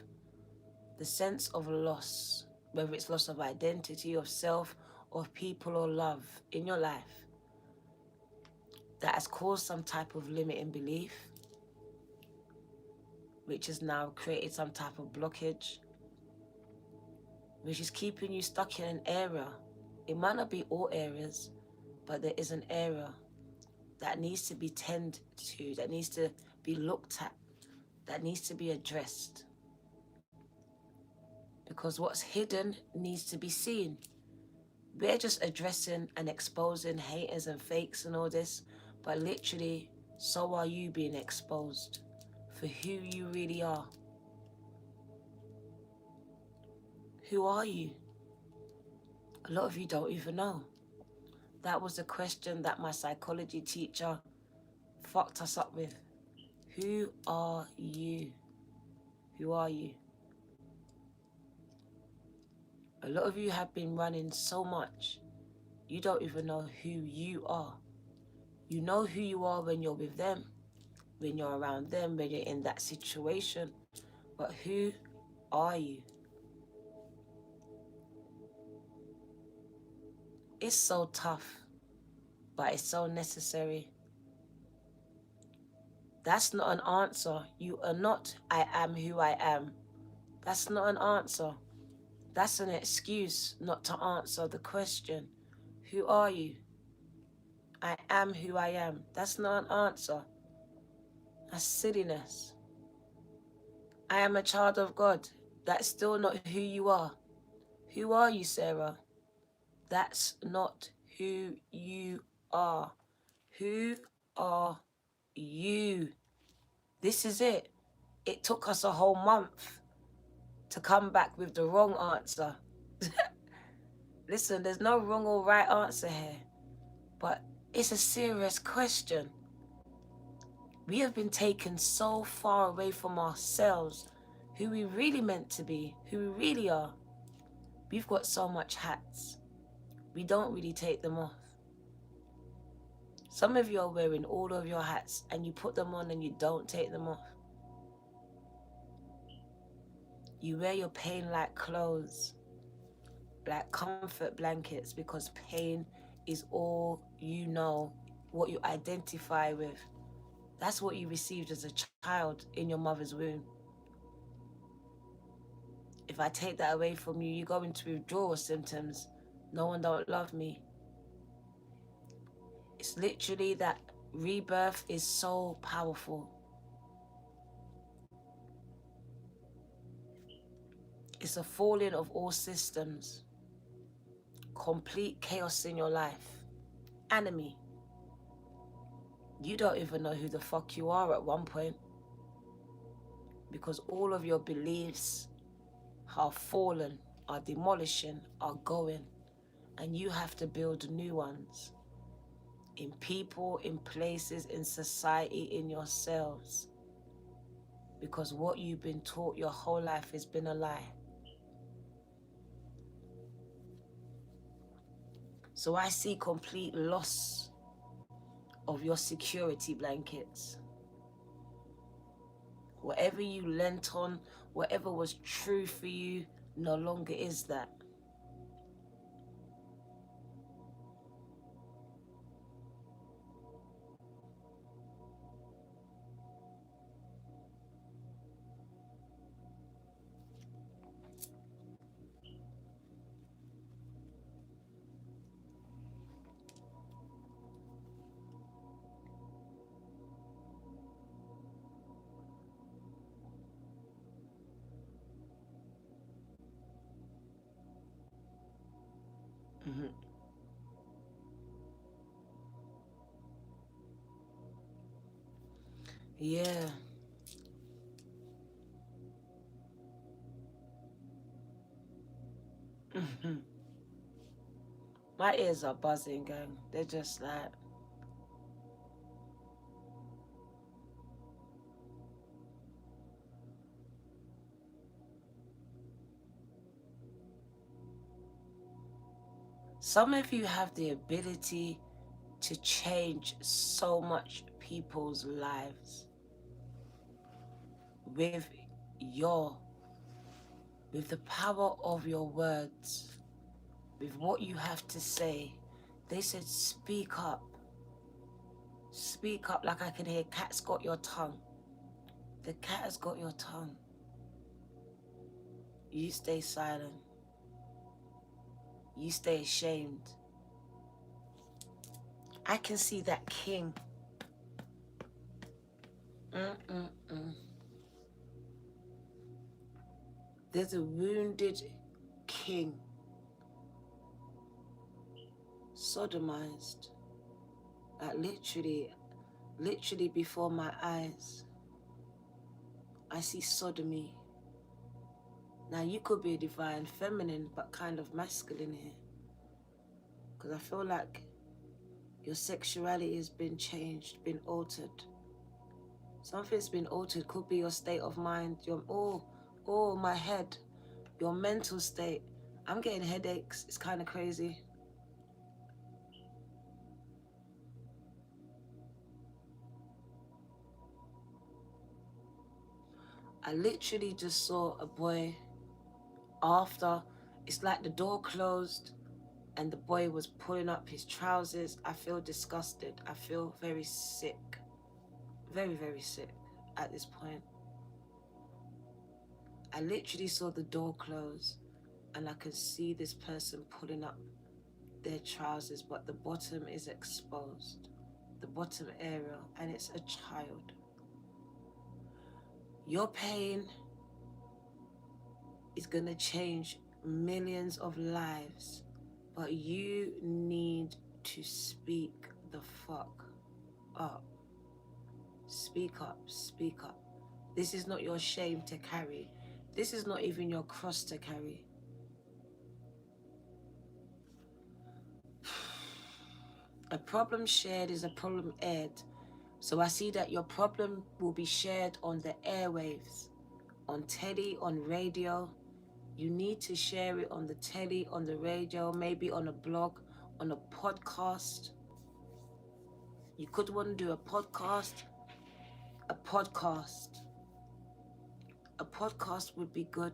the sense of loss, whether it's loss of identity, of self, of people or love in your life that has caused some type of limiting belief, which has now created some type of blockage, which is keeping you stuck in an area. It might not be all areas, but there is an area that needs to be tended to, that needs to be looked at, that needs to be addressed. Because what's hidden needs to be seen. We're just addressing and exposing haters and fakes and all this, but literally, so are you being exposed for who you really are. Who are you? A lot of you don't even know. That was the question that my psychology teacher fucked us up with. Who are you? Who are you? A lot of you have been running so much, you don't even know who you are. You know who you are when you're with them, when you're around them, when you're in that situation. But who are you? It's so tough, but it's so necessary. That's not an answer. You are not, I am who I am. That's not an answer. That's an excuse not to answer the question. Who are you? I am who I am. That's not an answer. That's silliness. I am a child of God. That's still not who you are. Who are you, Sarah? That's not who you are. Who are you? This is it. It took us a whole month to come back with the wrong answer. Listen, there's no wrong or right answer here, but it's a serious question. We have been taken so far away from ourselves, who we really meant to be, who we really are. We've got so much hats. We don't really take them off. Some of you are wearing all of your hats and you put them on and you don't take them off. You wear your pain like clothes, like comfort blankets, because pain is all you know, what you identify with. That's what you received as a child in your mother's womb. If I take that away from you, you go into withdrawal symptoms. No one don't love me. It's literally that rebirth is so powerful. It's a falling of all systems. Complete chaos in your life. Enemy. You don't even know who the fuck you are at one point, because all of your beliefs are fallen, are demolishing, are going, and you have to build new ones in people, in places, in society, in yourselves, because what you've been taught your whole life has been a lie. So I see complete loss of your security blankets. Whatever you lent on, whatever was true for you, no longer is that. Mm-hmm. Yeah. My ears are buzzing, gang. They're just like... Some of you have the ability to change so much people's lives with the power of your words, with what you have to say. They said, speak up. Speak up, like I can hear, cat's got your tongue. The cat has got your tongue. You stay silent. You stay ashamed. I can see that king. There's a wounded king, sodomized, like literally before my eyes. I see sodomy. Now you could be a divine feminine, but kind of masculine here. Because I feel like your sexuality has been changed, been altered. Something's been altered. Could be your state of mind, your my head, your mental state. I'm getting headaches. It's kind of crazy. I literally just saw a boy after, it's like the door closed and the boy was pulling up his trousers. I feel disgusted. I feel very sick. Very, very sick at this point. I literally saw the door close and I could see this person pulling up their trousers, but the bottom is exposed. The bottom area, and it's a child. Your pain is gonna change millions of lives, but you need to speak the fuck up. Speak up, speak up. This is not your shame to carry. This is not even your cross to carry. A problem shared is a problem aired. So I see that your problem will be shared on the airwaves, on telly, on radio. You need to share it on the telly, on the radio, maybe on a blog, on a podcast. You could want to do a podcast. A podcast. A podcast would be good.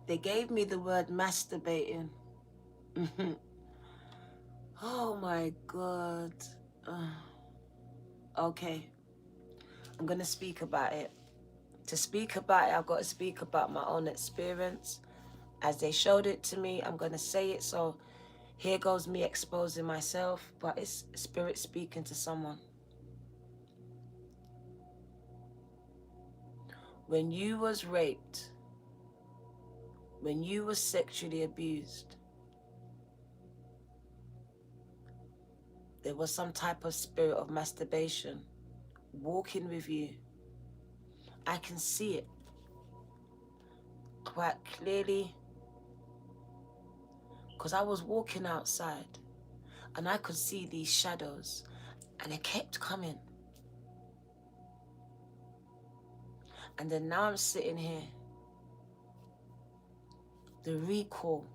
They gave me the word masturbating. Oh my God. Okay. I'm going to speak about it. To speak about it, I've got to speak about my own experience. As they showed it to me, I'm going to say it. So here goes me exposing myself, but it's spirit speaking to someone. When you was raped, when you was sexually abused, there was some type of spirit of masturbation walking with you. I can see it quite clearly because I was walking outside and I could see these shadows and they kept coming. And then now I'm sitting here, the recall,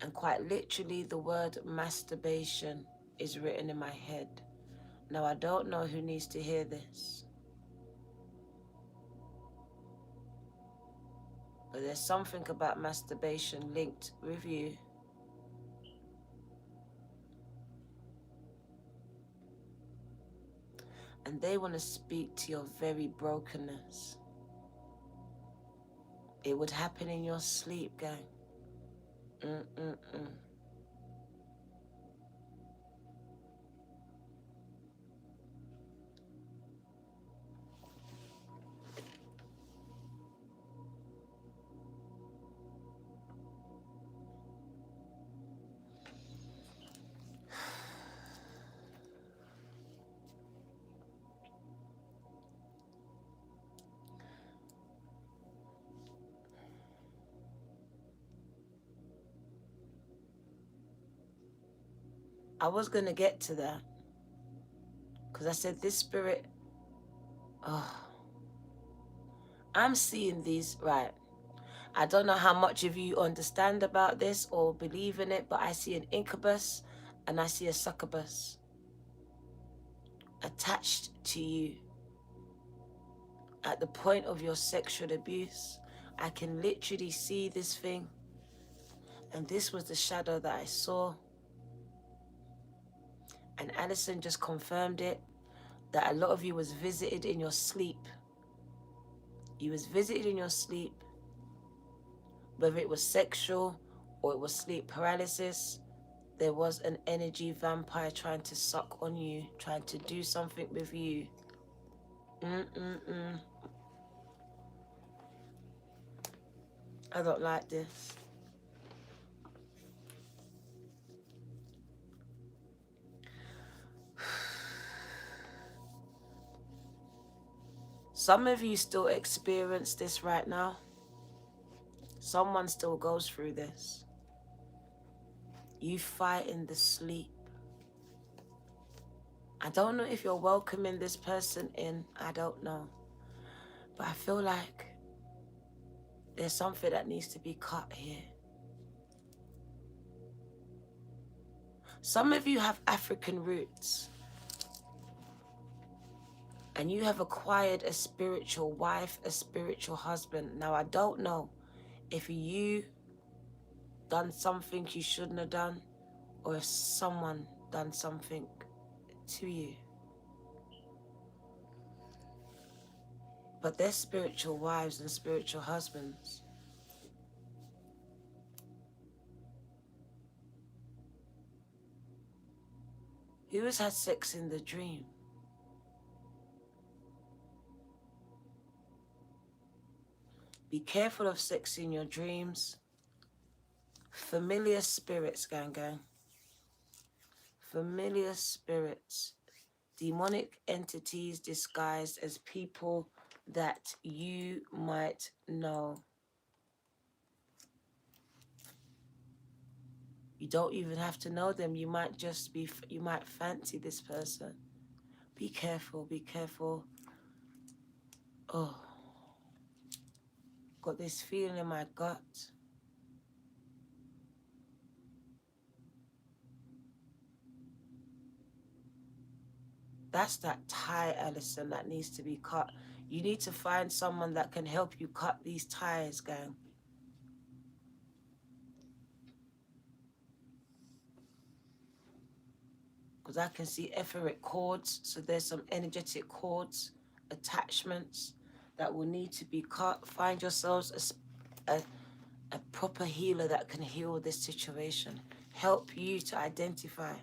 and quite literally the word masturbation is written in my head. Now I don't know who needs to hear this, but there's something about masturbation linked with you. And they want to speak to your very brokenness. It would happen in your sleep, gang. I was going to get to that because I said this spirit, oh, I'm seeing these, right. I don't know how much of you understand about this or believe in it, but I see an incubus and I see a succubus attached to you at the point of your sexual abuse. I can literally see this thing, and this was the shadow that I saw. And Alison just confirmed it, that a lot of you was visited in your sleep. You was visited in your sleep, whether it was sexual or it was sleep paralysis. There was an energy vampire trying to suck on you, trying to do something with you. I don't like this. Some of you still experience this right now. Someone still goes through this. You fight in the sleep. I don't know if you're welcoming this person in. I don't know. But I feel like there's something that needs to be cut here. Some of you have African roots. And you have acquired a spiritual wife, a spiritual husband. Now, I don't know if you done something you shouldn't have done, or if someone done something to you. But they're spiritual wives and spiritual husbands. Who has had sex in the dream? Be careful of sex in your dreams. Familiar spirits, gang. Familiar spirits. Demonic entities disguised as people that you might know. You don't even have to know them. You might just be, you might fancy this person. Be careful, be careful. Oh, got this feeling in my gut. That's that tie, Alison, that needs to be cut. You need to find someone that can help you cut these ties, gang. Because I can see etheric cords, so there's some energetic cords, attachments that will need to be cut. Find yourselves a proper healer that can heal this situation. Help you to identify.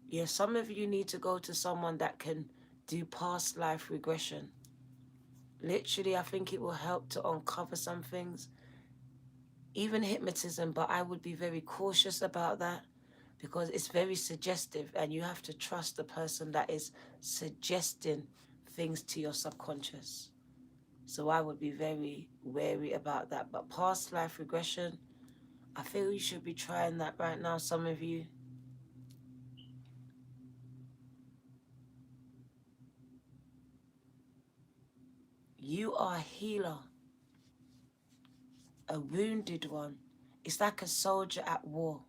Yeah, some of you need to go to someone that can do past life regression. Literally, I think it will help to uncover some things. Even hypnotism, but I would be very cautious about that because it's very suggestive and you have to trust the person that is suggesting things to your subconscious. So I would be very wary about that. But past life regression, I feel you should be trying that right now, some of you. You are a healer, a wounded one. It's like a soldier at war.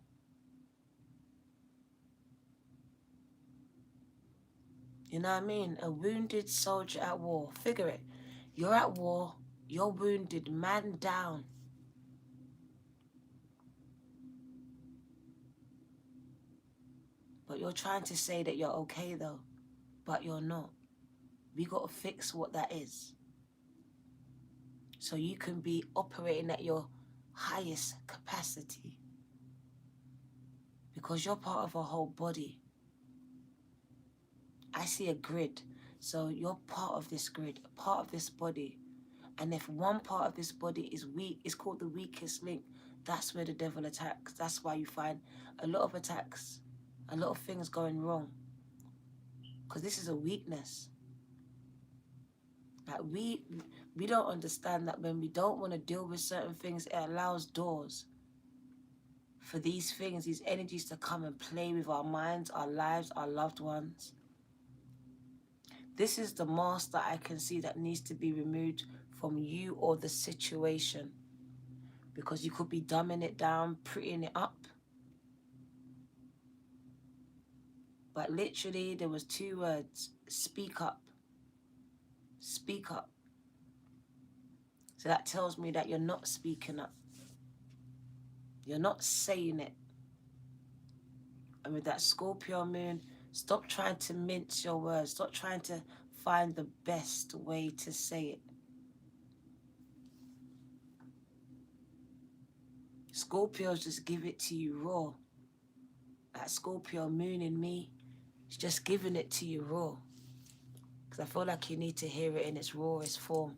You know what I mean? A wounded soldier at war. Figure it. You're at war. You're wounded, man down. But you're trying to say that you're okay though. But you're not. We got to fix what that is. So you can be operating at your highest capacity. Because you're part of a whole body. I see a grid. So you're part of this grid, part of this body. And if one part of this body is weak, it's called the weakest link. That's where the devil attacks. That's why you find a lot of attacks, a lot of things going wrong. Because this is a weakness. Like we don't understand that when we don't want to deal with certain things, it allows doors for these things, these energies to come and play with our minds, our lives, our loved ones. This is the mask that I can see that needs to be removed from you or the situation, because you could be dumbing it down, prettying it up. But literally there was 2 words: speak up, speak up. So that tells me that you're not speaking up. You're not saying it. And with that Scorpio moon, stop trying to mince your words. Stop trying to find the best way to say it. Scorpios just give it to you raw. That Scorpio moon in me is just giving it to you raw. Because I feel like you need to hear it in its rawest form.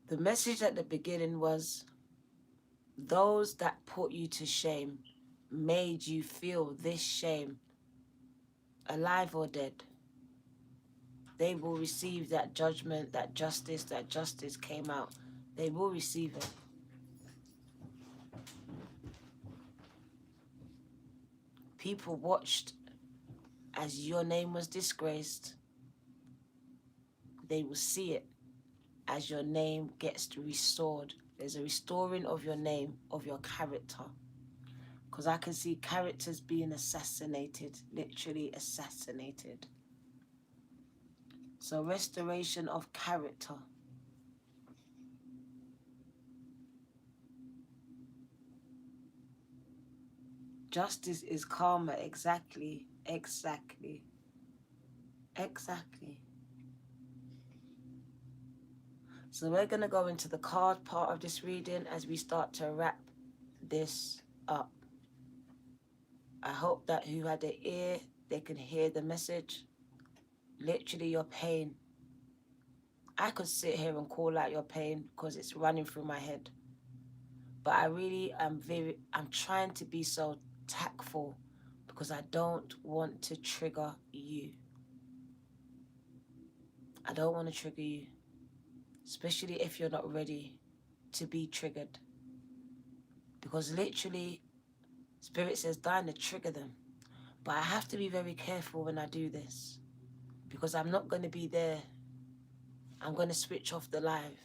The message at the beginning was, those that put you to shame made you feel this shame, alive or dead. They will receive that judgment, that justice came out. They will receive it. People watched as your name was disgraced. They will see it as your name gets restored. There's a restoring of your name, of your character. Because I can see characters being assassinated, literally assassinated. So restoration of character. Justice is karma, exactly. So we're going to go into the card part of this reading as we start to wrap this up. I hope that who had an ear, they can hear the message. Literally your pain. I could sit here and call out your pain because it's running through my head. But I really am I'm trying to be so tactful because I don't want to trigger you. I don't want to trigger you, especially if you're not ready to be triggered. Because literally, Spirit says, dying to trigger them. But I have to be very careful when I do this because I'm not going to be there. I'm going to switch off the live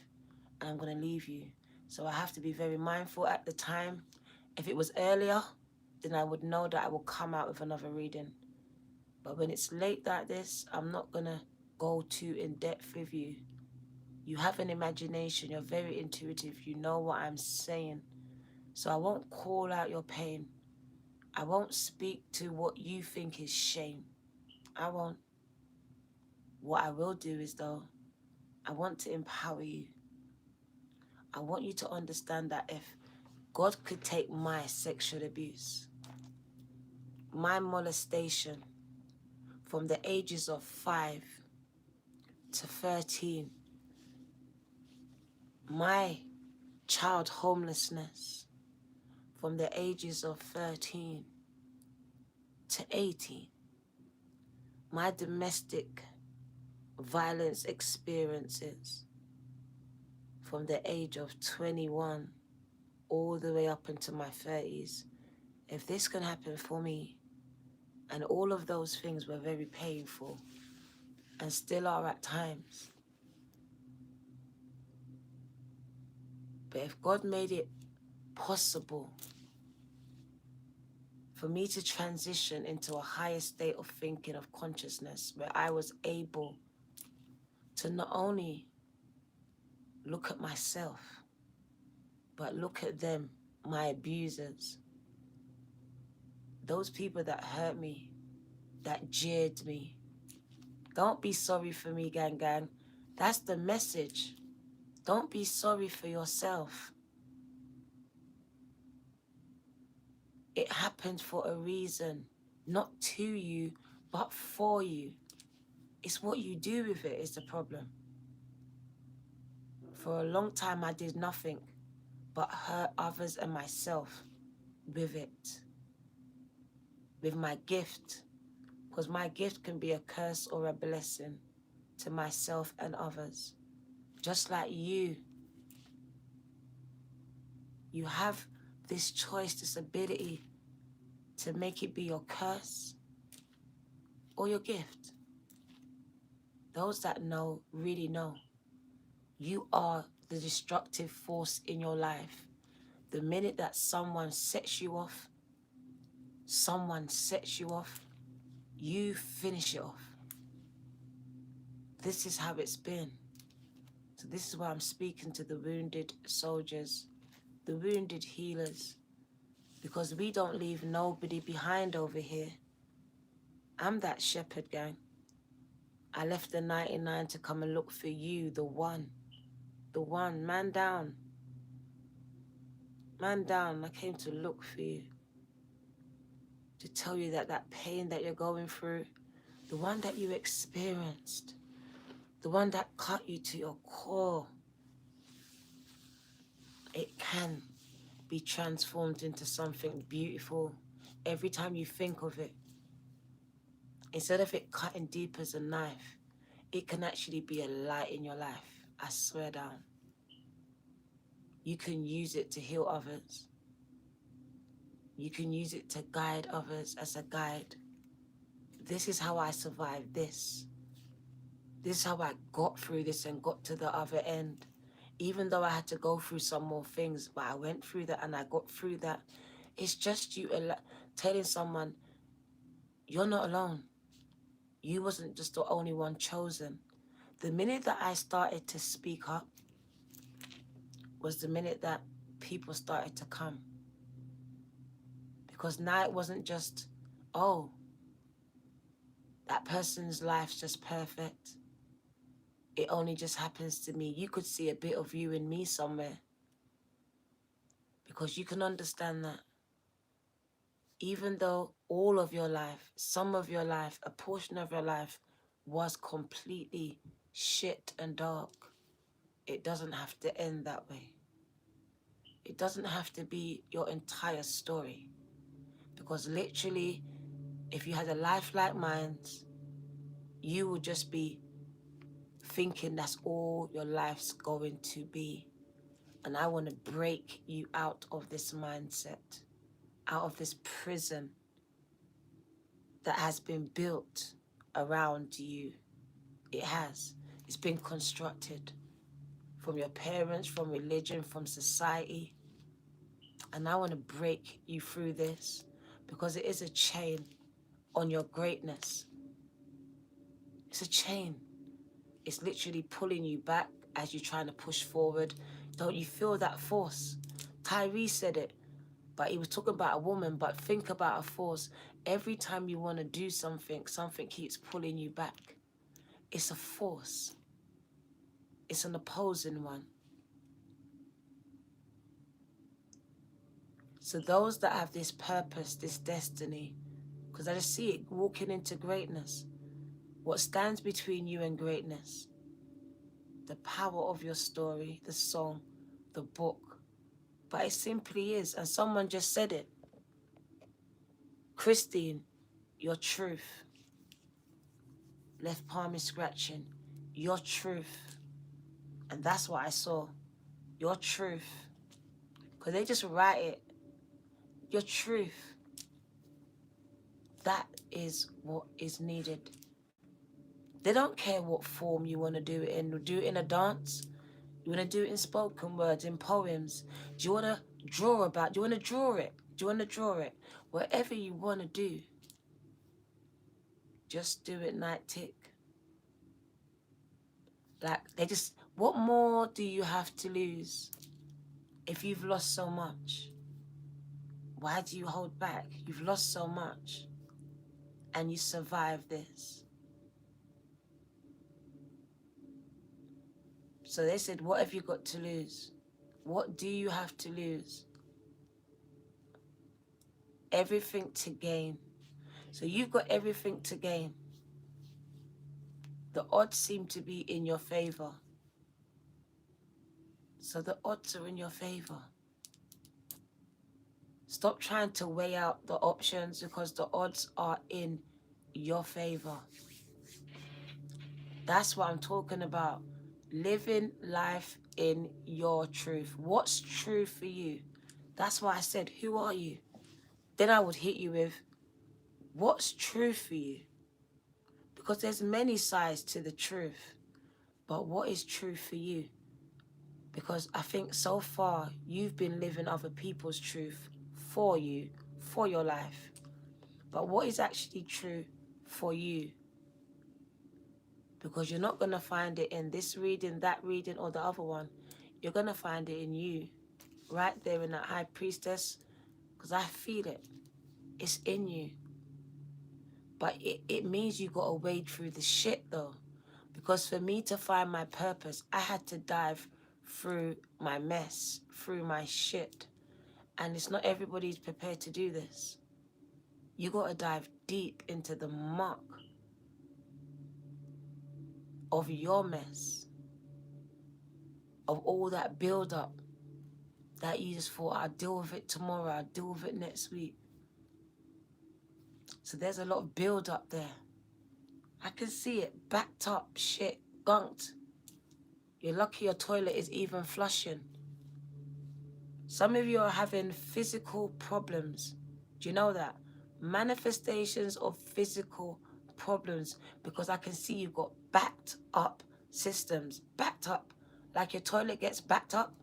and I'm going to leave you. So I have to be very mindful at the time. If it was earlier, then I would know that I will come out with another reading. But when it's late like this, I'm not going to go too in depth with you. You have an imagination. You're very intuitive. You know what I'm saying. So I won't call out your pain. I won't speak to what you think is shame. I won't. What I will do is, though, I want to empower you. I want you to understand that if God could take my sexual abuse, my molestation from the ages of 5 to 13, my child homelessness from the ages of 13 to 18, my domestic violence experiences from the age of 21 all the way up into my 30s. If this can happen for me, and all of those things were very painful and still are at times, but if God made it possible for me to transition into a higher state of thinking, of consciousness, where I was able to not only look at myself, but look at them, my abusers, those people that hurt me, that jeered me. Don't be sorry for me, gang gang. That's the message. Don't be sorry for yourself. It happened for a reason, not to you, but for you. It's what you do with it is the problem. For a long time, I did nothing but hurt others and myself with it, with my gift, because my gift can be a curse or a blessing to myself and others. Just like you have this choice, this ability to make it be your curse or your gift. Those that know really know. You are the destructive force in your life. The minute that someone sets you off, you finish it off. This is how it's been. So this is why I'm speaking to the wounded soldiers, the wounded healers, because we don't leave nobody behind over here. I'm that shepherd, gang. I left the 99 to come and look for you, the one, man down. Man down, I came to look for you. To tell you that that pain that you're going through, the one that you experienced, the one that cut you to your core, it can be transformed into something beautiful every time you think of it. Instead of it cutting deep as a knife, it can actually be a light in your life. I swear down. You can use it to heal others. You can use it to guide others as a guide. This is how I survived this. This is how I got through this and got to the other end. Even though I had to go through some more things, but I went through that and I got through that. It's just you telling someone, you're not alone. You wasn't just the only one chosen. The minute that I started to speak up was the minute that people started to come. Because now it wasn't just, oh, that person's life's just perfect. It only just happens to me. You could see a bit of you in me somewhere. Because you can understand that even though all of your life, some of your life, a portion of your life was completely shit and dark, it doesn't have to end that way. It doesn't have to be your entire story. Because literally, if you had a life like mine, you would just be thinking that's all your life's going to be. And I want to break you out of this mindset, out of this prison that has been built around you. It has. It's been constructed from your parents, from religion, from society. And I want to break you through this because it is a chain on your greatness. It's a chain. It's literally pulling you back as you're trying to push forward. Don't you feel that force? Tyree said it, but he was talking about a woman, but think about a force. Every time you want to do something, something keeps pulling you back. It's a force. It's an opposing one. So those that have this purpose, this destiny, because I just see it walking into greatness. What stands between you and greatness? The power of your story, the song, the book. But it simply is. And someone just said it. Christine, your truth. Left palm is scratching. Your truth. And that's what I saw. Your truth. Because they just write it. Your truth. That is what is needed. They don't care what form you want to do it in. Do it in a dance. You want to do it in spoken words, in poems. Do you want to draw about? Do you want to draw it? Do you want to draw it? Whatever you want to do, just do it, night tick. Like, what more do you have to lose if you've lost so much? Why do you hold back? You've lost so much and you survived this. So they said, what have you got to lose? What do you have to lose? everything to gain. So you've got everything to gain. The odds seem to be in your favor. So the odds are in your favor. Stop trying to weigh out the options because the odds are in your favor. That's what I'm talking about. Living life in your truth. What's true for you? That's why I said, who are you? Then I would hit you with, what's true for you? Because there's many sides to the truth. But what is true for you? Because I think so far you've been living other people's truth for you, for your life. But what is actually true for you? Because you're not going to find it in this reading, that reading, or the other one. You're going to find it in you, right there in that high priestess, because I feel it. It's in you. But it means you got to wade through the shit, though. Because for me to find my purpose, I had to dive through my mess, through my shit. And it's not everybody's prepared to do this. You got to dive deep into the muck of your mess, of all that build up that you just thought, I'll deal with it tomorrow, I'll deal with it next week. So there's a lot of build up there. I can see it, backed up, shit, gunked. You're lucky your toilet is even flushing. Some of you are having physical problems. Do you know that? Manifestations of physical problems, because I can see you've got backed up systems, backed up, like your toilet gets backed up.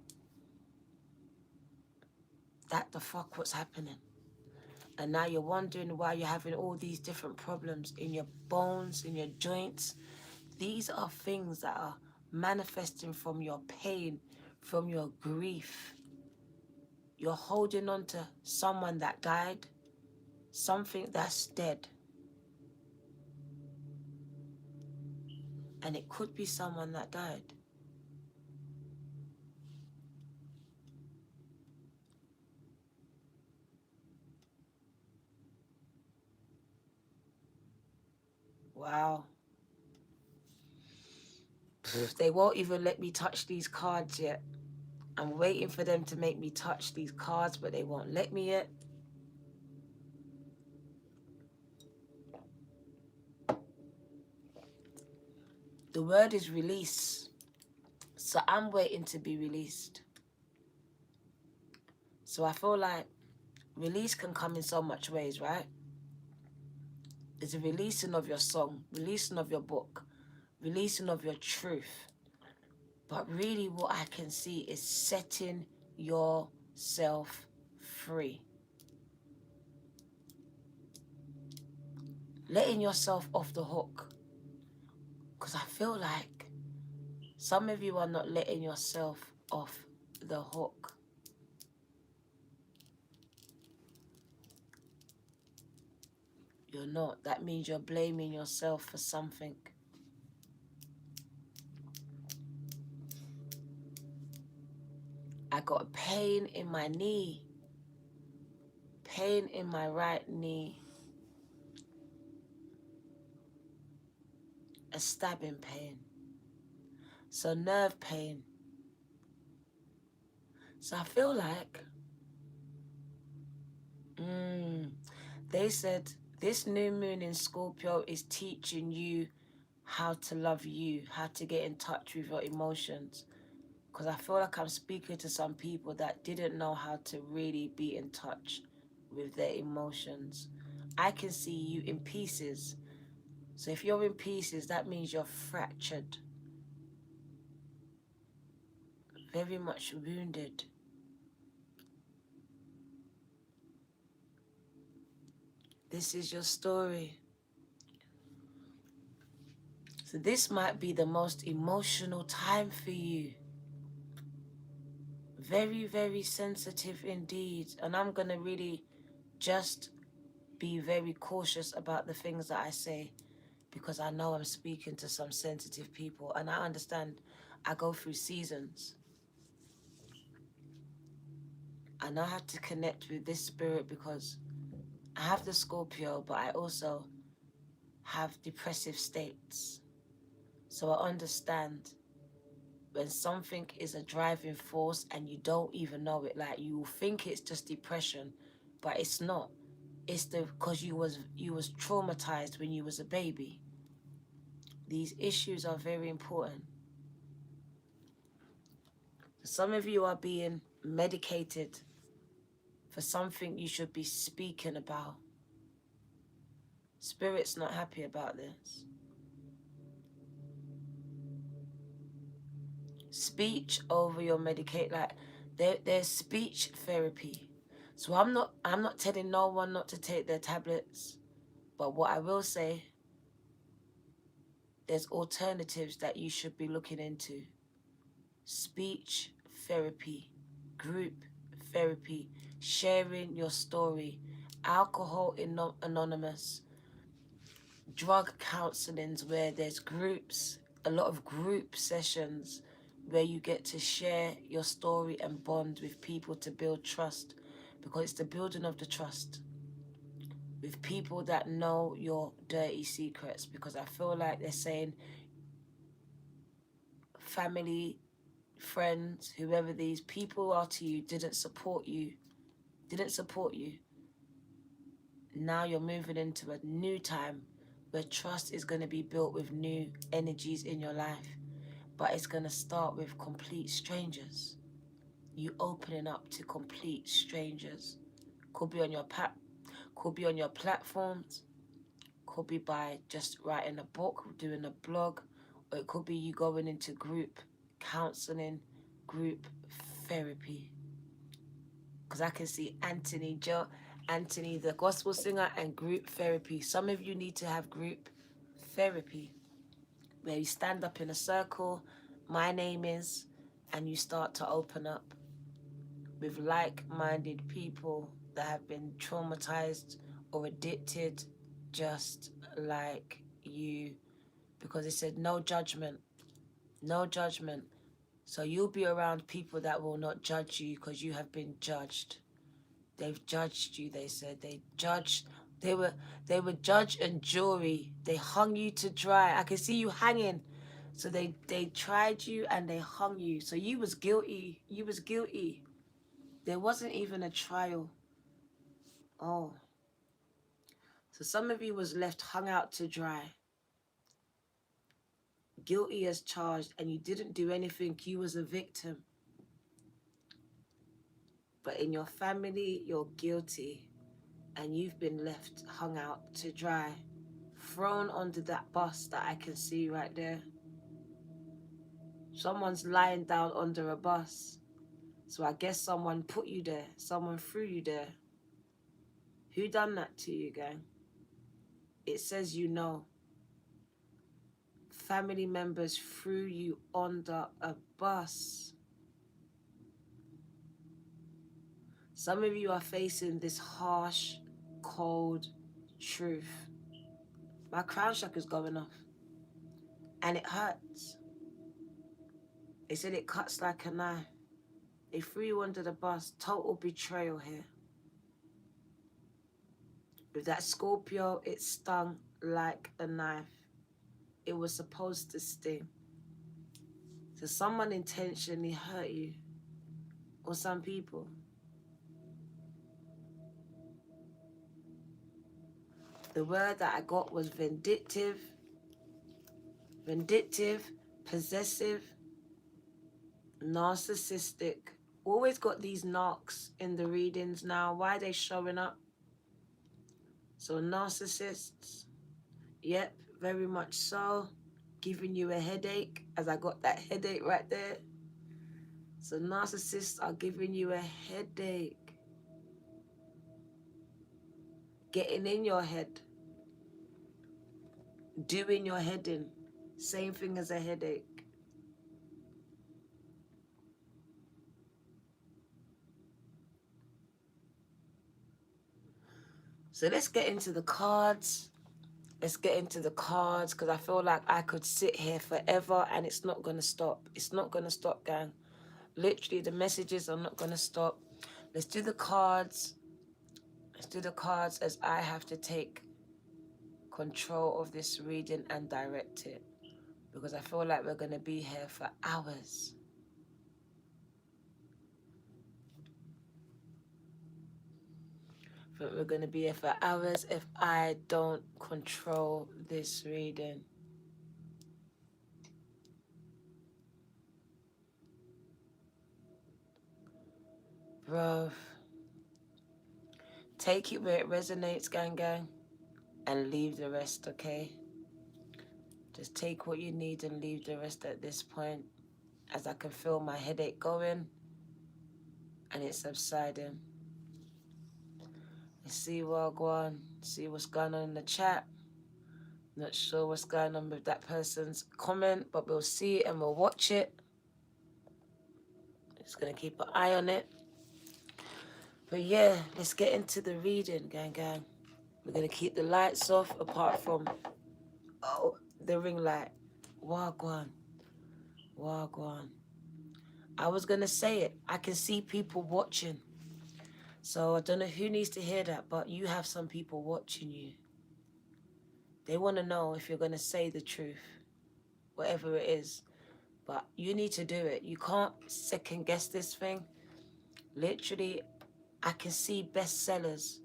That the fuck what's happening. And now you're wondering why you're having all these different problems in your bones, in your joints. These are things that are manifesting from your pain, from your grief. You're holding on to someone that died, something that's dead. And it could be someone that died. Wow. They won't even let me touch these cards yet. I'm waiting for them to make me touch these cards, but they won't let me yet. The word is release. So I'm waiting to be released. So I feel like release can come in so much ways, right? It's a releasing of your song, releasing of your book, releasing of your truth. But really what I can see is setting yourself free. Letting yourself off the hook. Because I feel like some of you are not letting yourself off the hook. You're not. That means you're blaming yourself for something. I got pain in my knee. Pain in my right knee. A stabbing pain. So nerve pain. So I feel like, they said this new moon in Scorpio is teaching you how to love you, how to get in touch with your emotions. Because I feel like I'm speaking to some people that didn't know how to really be in touch with their emotions. I can see you in pieces. So if you're in pieces, that means you're fractured. Very much wounded. This is your story. So this might be the most emotional time for you. Very, very sensitive indeed. And I'm going to really just be very cautious about the things that I say, because I know I'm speaking to some sensitive people, and I understand I go through seasons. I know how to connect with this spirit because I have the Scorpio, but I also have depressive states. So I understand when something is a driving force and you don't even know it. Like, you think it's just depression, but it's not. It's because you was traumatized when you was a baby. These issues are very important. Some of you are being medicated for something you should be speaking about. Spirit's not happy about this. Speech over your medicate, like there's speech therapy. So I'm not telling no one not to take their tablets, but what I will say, there's alternatives that you should be looking into. Speech therapy, group therapy, sharing your story, alcohol anonymous, drug counselings where there's groups, a lot of group sessions where you get to share your story and bond with people to build trust, because it's the building of the trust with people that know your dirty secrets. Because I feel like they're saying family, friends, whoever these people are to you, didn't support you. Now you're moving into a new time where trust is going to be built with new energies in your life. But it's going to start with complete strangers. You opening up to complete strangers. Could be on your could be on your platforms, could be by just writing a book, doing a blog, or it could be you going into group counseling, group therapy. Because I can see Anthony the gospel singer, and group therapy. Some of you need to have group therapy where you stand up in a circle, my name is, and you start to open up with like-minded people that have been traumatized or addicted just like you. Because it said no judgment. So you'll be around people that will not judge you because you have been judged. They've judged you, they said. They were judge and jury. They hung you to dry. I can see you hanging. So they tried you and they hung you. So you was guilty. There wasn't even a trial. Oh. So some of you was left hung out to dry. Guilty as charged, and you didn't do anything. You was a victim. But in your family, you're guilty. And you've been left hung out to dry, thrown under that bus that I can see right there. Someone's lying down under a bus. So I guess someone put you there. Someone threw you there. Who done that to you, gang? It says you know. Family members threw you under a bus. Some of you are facing this harsh, cold truth. My crown chakra's going off. And it hurts. They said it cuts like a knife. They threw you under the bus. Total betrayal here. With that Scorpio, it stung like a knife. It was supposed to sting. So someone intentionally hurt you. Or some people. The word that I got was vindictive. Vindictive, possessive, narcissistic. Always got these narcs in the readings now. Why are they showing up? So narcissists, yep, very much so. Giving you a headache, as I got that headache right there. So narcissists are giving you a headache. Getting in your head. Doing your head in. Same thing as a headache. So let's get into the cards. Let's get into the cards, because I feel like I could sit here forever and it's not going to stop. It's not going to stop, gang. Literally, the messages are not going to stop. Let's do the cards. Let's do the cards as I have to take control of this reading and direct it, because I feel like we're going to be here for hours. But we're going to be here for hours if I don't control this reading. Bruv. Take it where it resonates, gang gang, and leave the rest, okay? Just take what you need and leave the rest at this point, as I can feel my headache going and it's subsiding. Let's see what going, see what's going on in the chat. Not sure what's going on with that person's comment, but we'll see it and we'll watch it. Just gonna keep an eye on it. But yeah, let's get into the reading, gang gang. We're gonna keep the lights off apart from the ring light. Wagwan. Wagwan. I was gonna say it. I can see people watching. So I don't know who needs to hear that, but you have some people watching you. They want to know if you're going to say the truth, whatever it is. But you need to do it. You can't second guess this thing. Literally, I can see bestsellers.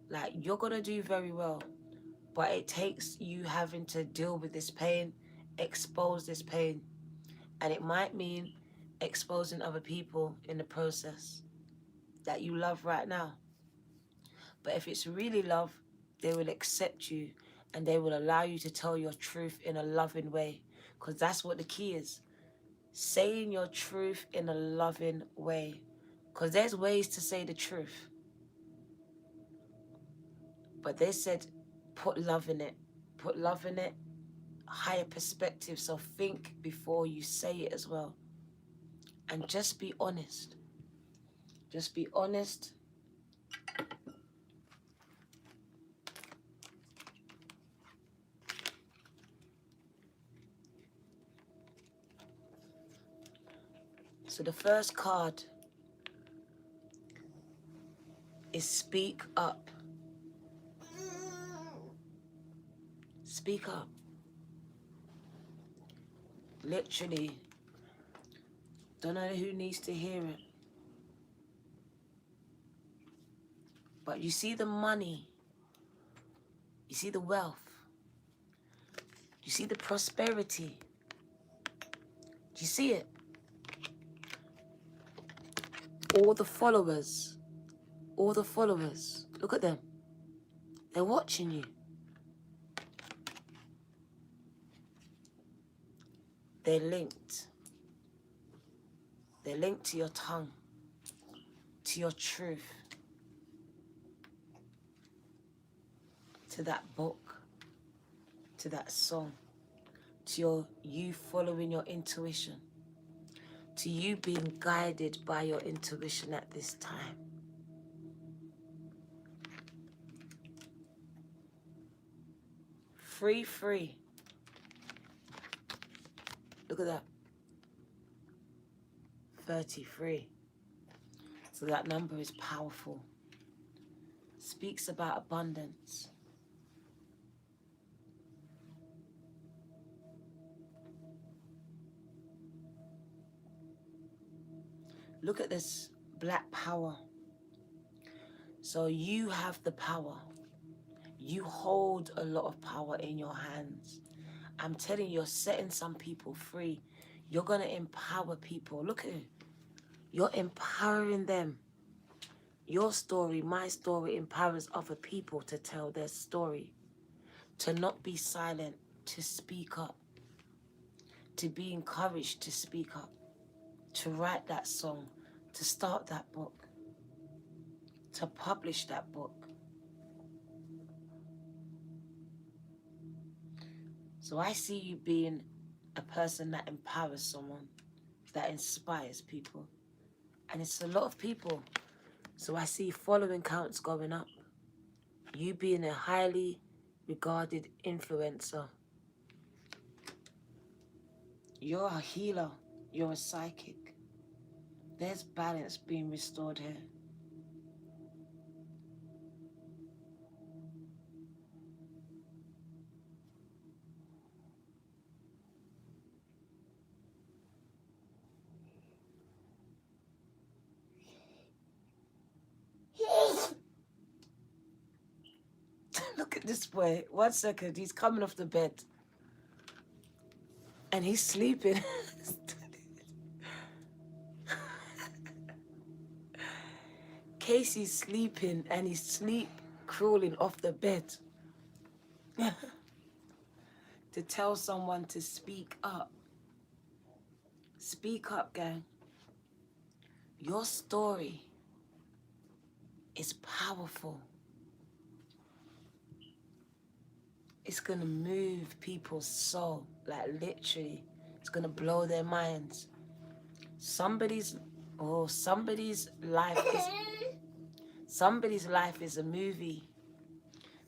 Like, you're going to do very well. But it takes you having to deal with this pain, expose this pain. And it might mean exposing other people in the process that you love right now. But if it's really love, they will accept you and they will allow you to tell your truth in a loving way. Because that's what the key is. Saying your truth in a loving way. Because there's ways to say the truth. But they said, put love in it. Put love in it. Higher perspective. So think before you say it as well. And just be honest. Just be honest. So the first card is speak up. Speak up. Literally. Don't know who needs to hear it. But you see the money. You see the wealth. You see the prosperity. Do you see it? All the followers. All the followers. Look at them. They're watching you. They're linked. They're linked to your tongue. To your truth. To that book. To that song. To you following your intuition. To you being guided by your intuition at this time. Free, free. Look at that. 33. So that number is powerful. Speaks about abundance. Look at this black power. So you have the power. You hold a lot of power in your hands. I'm telling you, you're setting some people free. You're going to empower people. Look at it. You're empowering them. Your story, my story, empowers other people to tell their story. To not be silent, to speak up. To be encouraged to speak up. To write that song. To start that book. To publish that book. So I see you being a person that empowers someone, that inspires people. And it's a lot of people. So I see following counts going up. You being a highly regarded influencer. You're a healer. You're a psychic. There's balance being restored here. This boy, 1 second, he's coming off the bed. And he's sleeping. Casey's sleeping and he's sleep crawling off the bed. To tell someone to speak up. Speak up, gang. Your story is powerful. It's gonna move people's soul, like literally. It's gonna blow their minds. Somebody's life is a movie.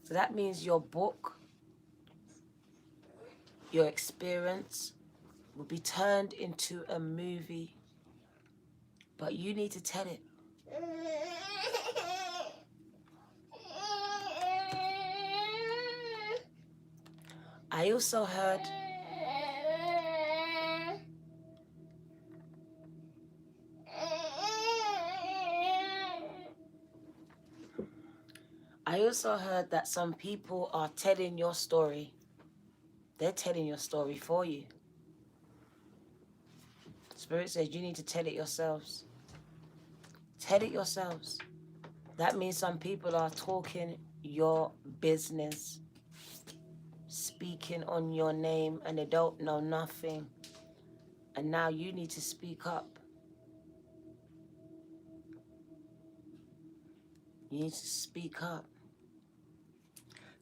So that means your book, your experience will be turned into a movie. But you need to tell it. I also heard that some people are telling your story. They're telling your story for you. Spirit says you need to tell it yourselves. Tell it yourselves. That means some people are talking your business, speaking on your name, and they don't know nothing. And now you need to speak up. You need to speak up.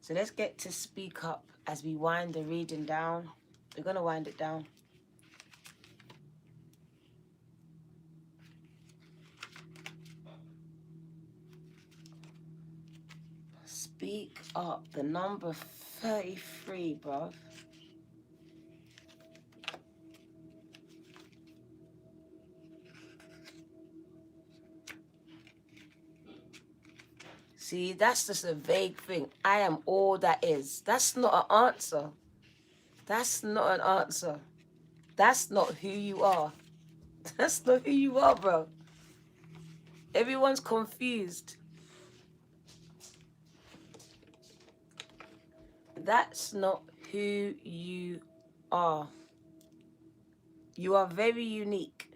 So let's get to speak up as we wind the reading down. We're going to wind it down. Speak up. The number 33, bruv. See, that's just a vague thing. I am all that is. That's not an answer. That's not an answer. That's not who you are. That's not who you are, bro. Everyone's confused. That's not who you are. You are very unique.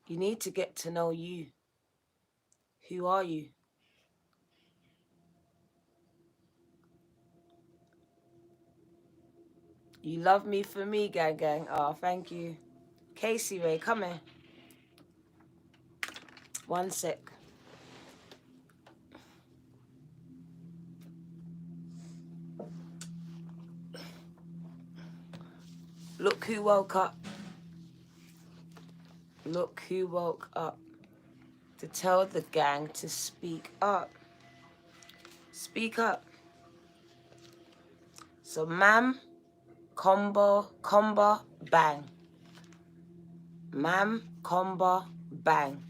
You need to get to know you. Who are you? You love me for me, gang, gang. Oh, thank you. Casey Ray, come here. 1 sec. Look who woke up. Look who woke up. To tell the gang to speak up. Speak up. So, ma'am, combo, bang. Ma'am, combo, bang.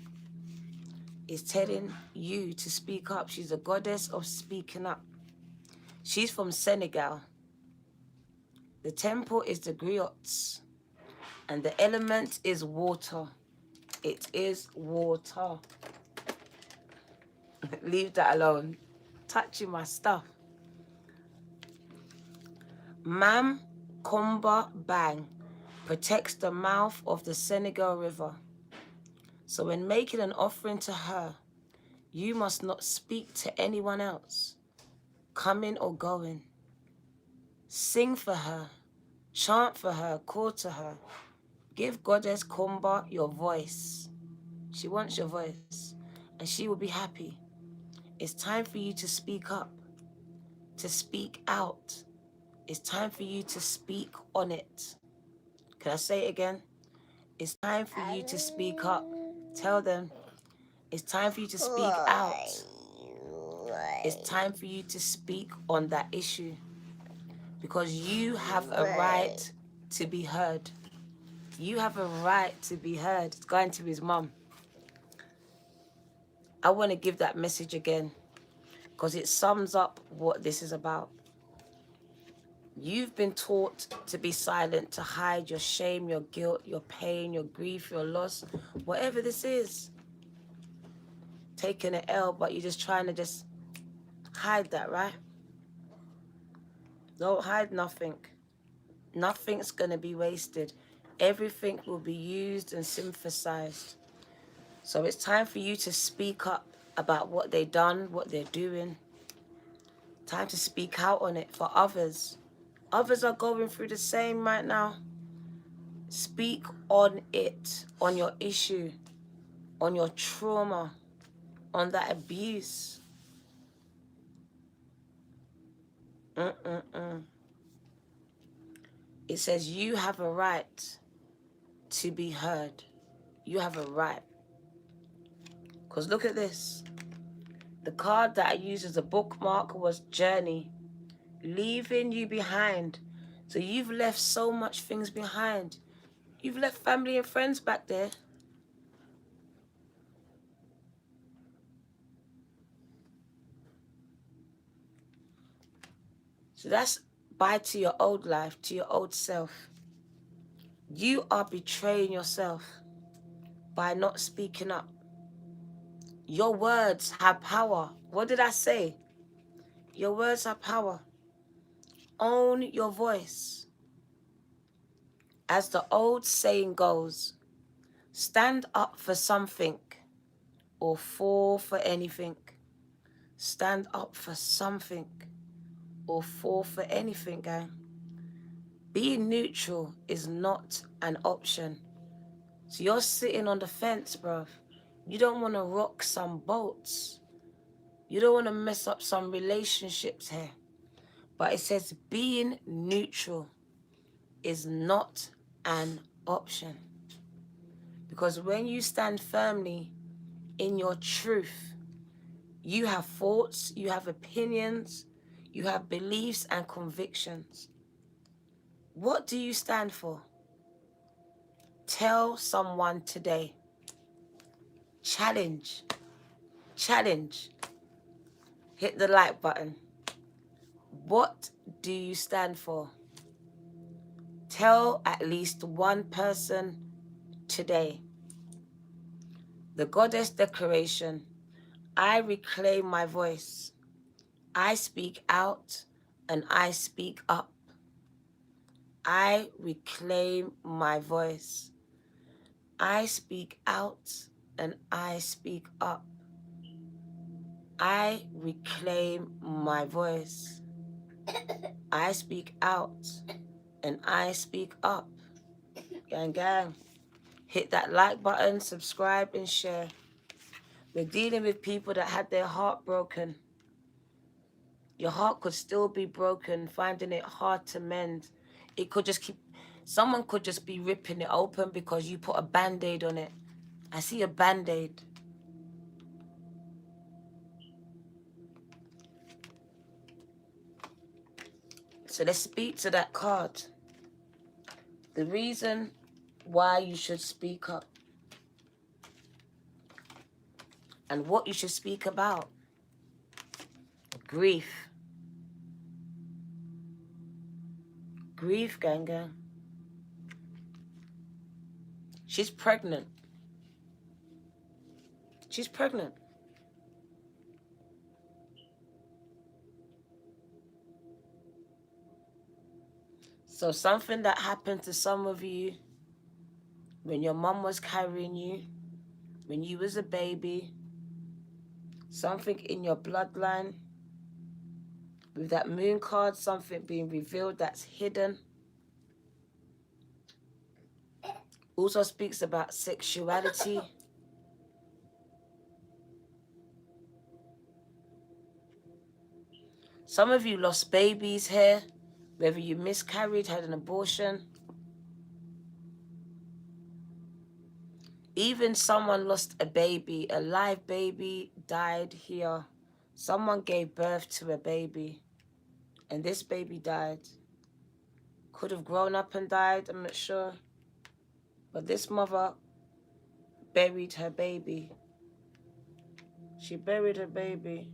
Is telling you to speak up. She's a goddess of speaking up. She's from Senegal. The temple is the griots. And the element is water. It is water. Leave that alone. Touching my stuff. Mam Komba Bang protects the mouth of the Senegal River. So when making an offering to her, you must not speak to anyone else, coming or going. Sing for her, chant for her, call to her. Give Goddess Komba your voice. She wants your voice, and she will be happy. It's time for you to speak up, to speak out. It's time for you to speak on it. Can I say it again? It's time for you to speak up. Tell them. It's time for you to speak out. It's time for you to speak on that issue. Because you have a right to be heard. You have a right to be heard. It's going to his mum. I want to give that message again because it sums up what this is about. You've been taught to be silent, to hide your shame, your guilt, your pain, your grief, your loss, whatever this is. taking an L, but you're just trying to just hide that, right? Don't hide nothing. Nothing's going to be wasted. Everything will be used and synthesized. So it's time for you to speak up about what they've done, what they're doing. Time to speak out on it for others. Others are going through the same right now. Speak on it, on your issue, on your trauma, on that abuse. It says you have a right to be heard. You have a right. Because look at this. The card that I used as a bookmark was journey. Leaving you behind. So you've left so much things behind. You've left family and friends back there. So that's bye to your old life, to your old self. You are betraying yourself by not speaking up. Your words have power. What did I say? Your words have power. Own your voice. As the old saying goes, stand up for something or fall for anything. Stand up for something or fall for anything, gang. Being neutral is not an option. So you're sitting on the fence, bruv. You don't want to rock some boats. You don't want to mess up some relationships here. But it says being neutral is not an option. Because when you stand firmly in your truth, you have thoughts, you have opinions, you have beliefs and convictions. What do you stand for? Tell someone today. Challenge. Challenge. Hit the like button. What do you stand for? Tell at least one person today. The Goddess Declaration. I reclaim my voice. I speak out and I speak up. I reclaim my voice. I speak out and I speak up. I reclaim my voice. I speak out and I speak up. Gang, gang. Hit that like button, subscribe and share. We're dealing with people that had their heart broken. Your heart could still be broken, finding it hard to mend. It could just keep, someone could just be ripping it open because you put a band-aid on it. I see a band-aid. So let's speak to that card. The reason why you should speak up. And what you should speak about. Grief. Grief, gang, gang. She's pregnant. She's pregnant. So something that happened to some of you when your mom was carrying you, when you was a baby, something in your bloodline, with that moon card, something being revealed that's hidden. Also speaks about sexuality. Some of you lost babies here, whether you miscarried, had an abortion. Even someone lost a baby, a live baby died here. Someone gave birth to a baby, and this baby died. Could have grown up and died, I'm not sure. But this mother buried her baby. She buried her baby.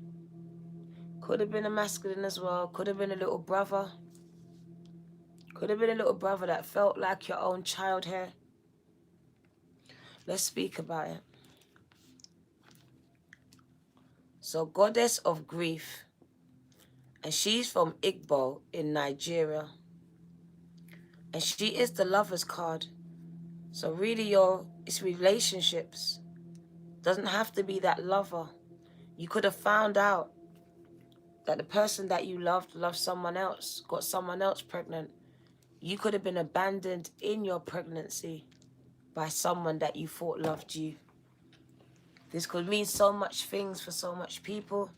Could have been a masculine as well. Could have been a little brother. Could have been a little brother that felt like your own child here. Let's speak about it. So goddess of grief. And she's from Igbo in Nigeria. And she is the lover's card. So really it's relationships. Doesn't have to be that lover. You could have found out that the person that you loved someone else, got someone else pregnant. You could have been abandoned in your pregnancy by someone that you thought loved you. This could mean so much things for so much people.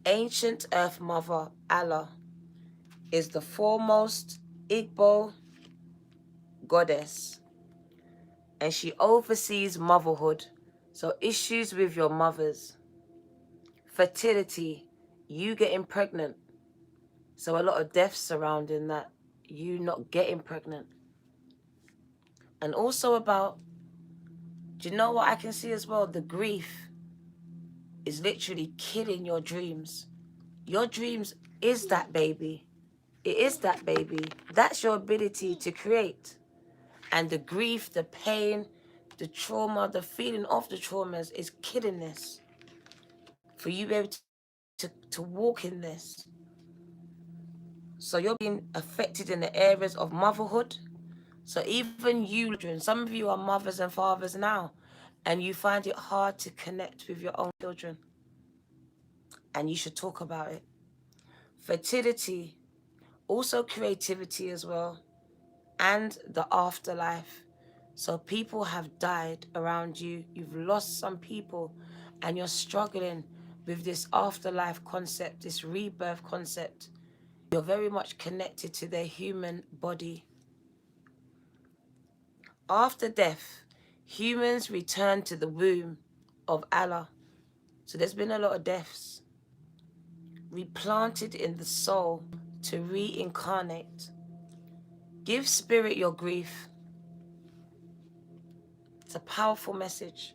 Ancient Earth Mother Allah is the foremost Igbo goddess, and she oversees motherhood. So issues with your mothers, fertility, you getting pregnant. So a lot of deaths surrounding that, you not getting pregnant. And also about, do you know what I can see as well? The grief is literally killing your dreams. Your dreams is that baby. It is that baby. That's your ability to create. And the grief, the pain, the trauma, the feeling of the traumas is killing this. For you to be able to walk in this. So you're being affected in the areas of motherhood. So even you, children, some of you are mothers and fathers now, and you find it hard to connect with your own children. And you should talk about it. Fertility, also creativity as well, and the afterlife. So people have died around you. You've lost some people, and you're struggling with this afterlife concept, this rebirth concept. You're very much connected to their human body. After death, humans return to the womb of Allah. So there's been a lot of deaths. Replanted in the soul to reincarnate. Give spirit your grief. It's a powerful message.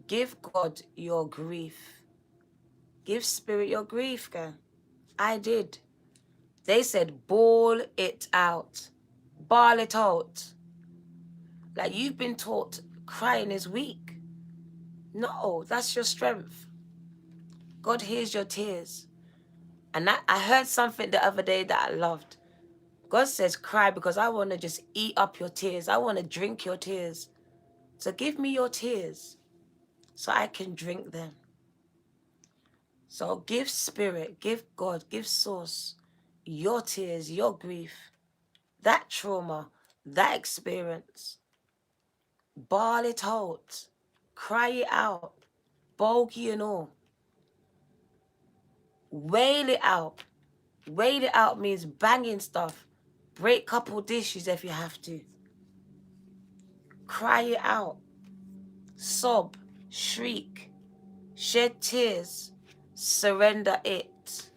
Give God your grief. Give spirit your grief, girl. I did. They said, bawl it out. Bawl it out. Like you've been taught crying is weak. No, that's your strength. God hears your tears. And I heard something the other day that I loved. God says cry because I want to just eat up your tears. I want to drink your tears. So give me your tears so I can drink them. So give spirit, give God, give source your tears, your grief, that trauma, that experience. Bawl it out. Cry it out. Bogey and all. Wail it out. Wail it out means banging stuff. Break couple dishes if you have to. Cry it out. Sob. Shriek. Shed tears. Surrender it.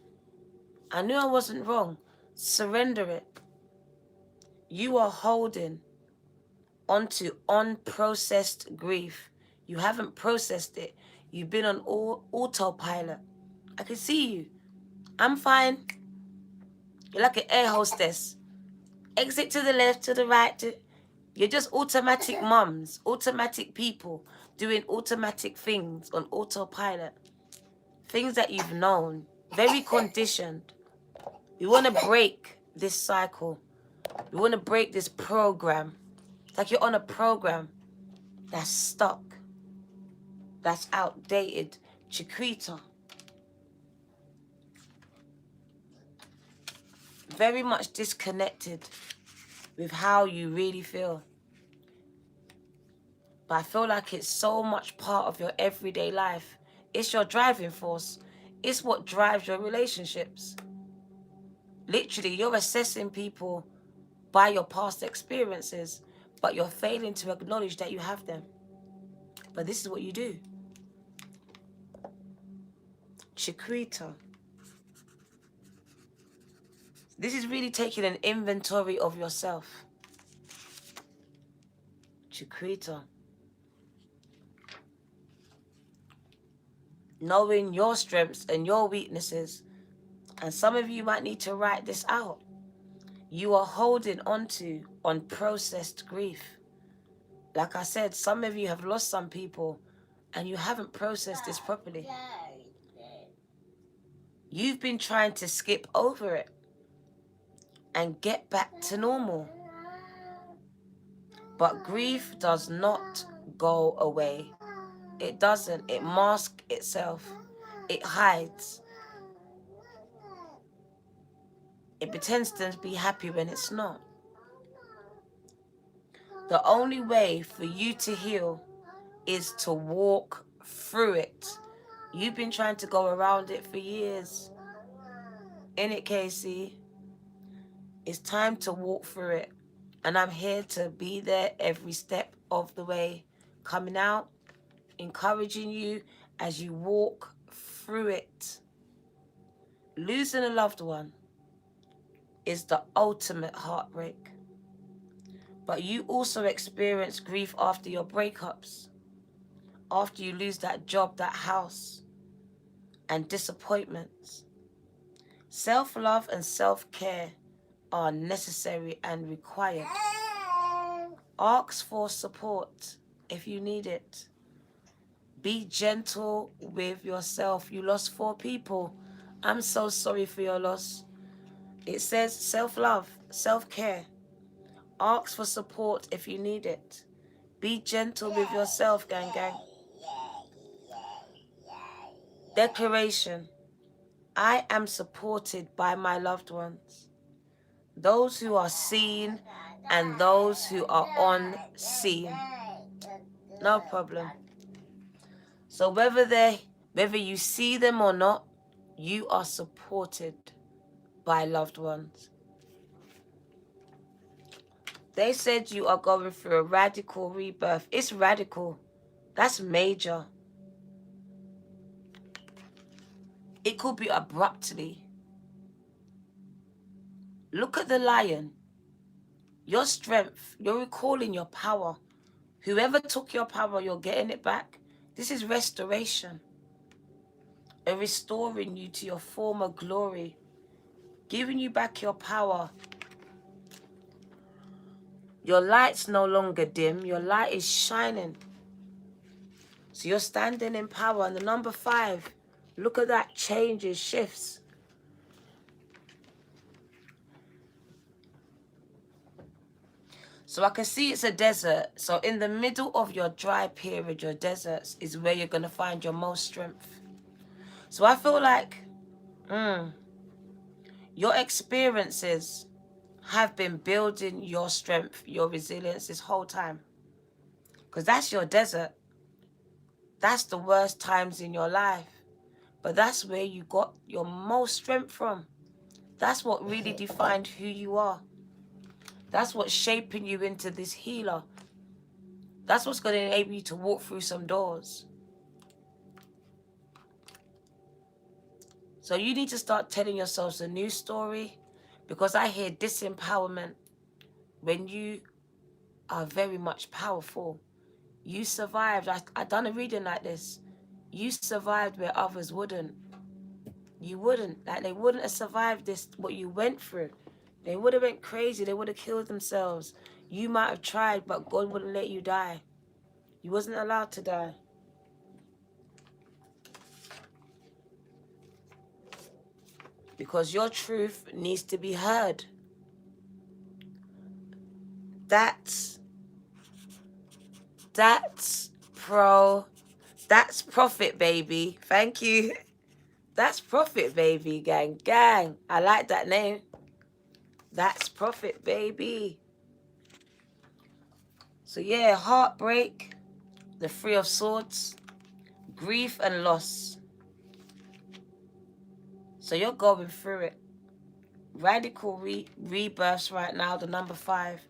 I knew I wasn't wrong. Surrender it. You are holding onto unprocessed grief. You haven't processed it. You've been on autopilot. I can see you. I'm fine. You're like an air hostess. Exit to the left, to the right. You're just automatic mums, automatic people doing automatic things on autopilot. Things that you've known, very conditioned. We want to break this cycle. We want to break this program. It's like you're on a program that's stuck, that's outdated. Chiquita. Very much disconnected with how you really feel. But I feel like it's so much part of your everyday life. It's your driving force. It's what drives your relationships. Literally, you're assessing people by your past experiences, but you're failing to acknowledge that you have them. But this is what you do. Chiquita. This is really taking an inventory of yourself. Chiquita. Knowing your strengths and your weaknesses. And some of you might need to write this out. You are holding onto unprocessed grief. Like I said, some of you have lost some people and you haven't processed this properly. You've been trying to skip over it and get back to normal. But grief does not go away. It doesn't. It masks itself. It hides. It pretends to be happy when it's not. The only way for you to heal is to walk through it. You've been trying to go around it for years. Innit, Casey? It's time to walk through it. And I'm here to be there every step of the way. Coming out, encouraging you as you walk through it. Losing a loved one is the ultimate heartbreak. But you also experience grief after your breakups, after you lose that job, that house, and disappointments. Self-love and self-care are necessary and required. Ask for support if you need it. Be gentle with yourself. You lost 4 people. I'm so sorry for your loss. It says self-love, self-care. Ask for support if you need it. Be gentle with yourself, gang, gang. Declaration. I am supported by my loved ones. Those who are seen and those who are unseen. No problem. So whether you see them or not, you are supported by loved ones. They said you are going through a radical rebirth. It's radical. That's major. It could be abruptly. Look at the lion. Your strength, you're recalling your power. Whoever took your power, you're getting it back. This is restoration. And restoring you to your former glory. Giving you back your power. Your light's no longer dim. Your light is shining. So you're standing in power. And the number 5, look at that, changes, shifts. So I can see it's a desert. So in the middle of your dry period, your deserts, is where you're going to find your most strength. So I feel like your experiences have been building your strength, your resilience this whole time. Because that's your desert. That's the worst times in your life. But that's where you got your most strength from. That's what really defined who you are. That's what's shaping you into this healer. That's what's going to enable you to walk through some doors. So you need to start telling yourselves a new story, because I hear disempowerment when you are very much powerful. You survived. I done a reading like this. You survived where others wouldn't. You wouldn't. Like, they wouldn't have survived this, what you went through. They would have went crazy. They would have killed themselves. You might have tried, but God wouldn't let you die. You wasn't allowed to die. Because your truth needs to be heard. That's profit, baby. Thank you. That's profit, baby. Gang, gang. I like that name. That's profit, baby. So yeah, heartbreak, the 3 of Swords, grief and loss. So you're going through it. Radical rebirths right now, the number 5.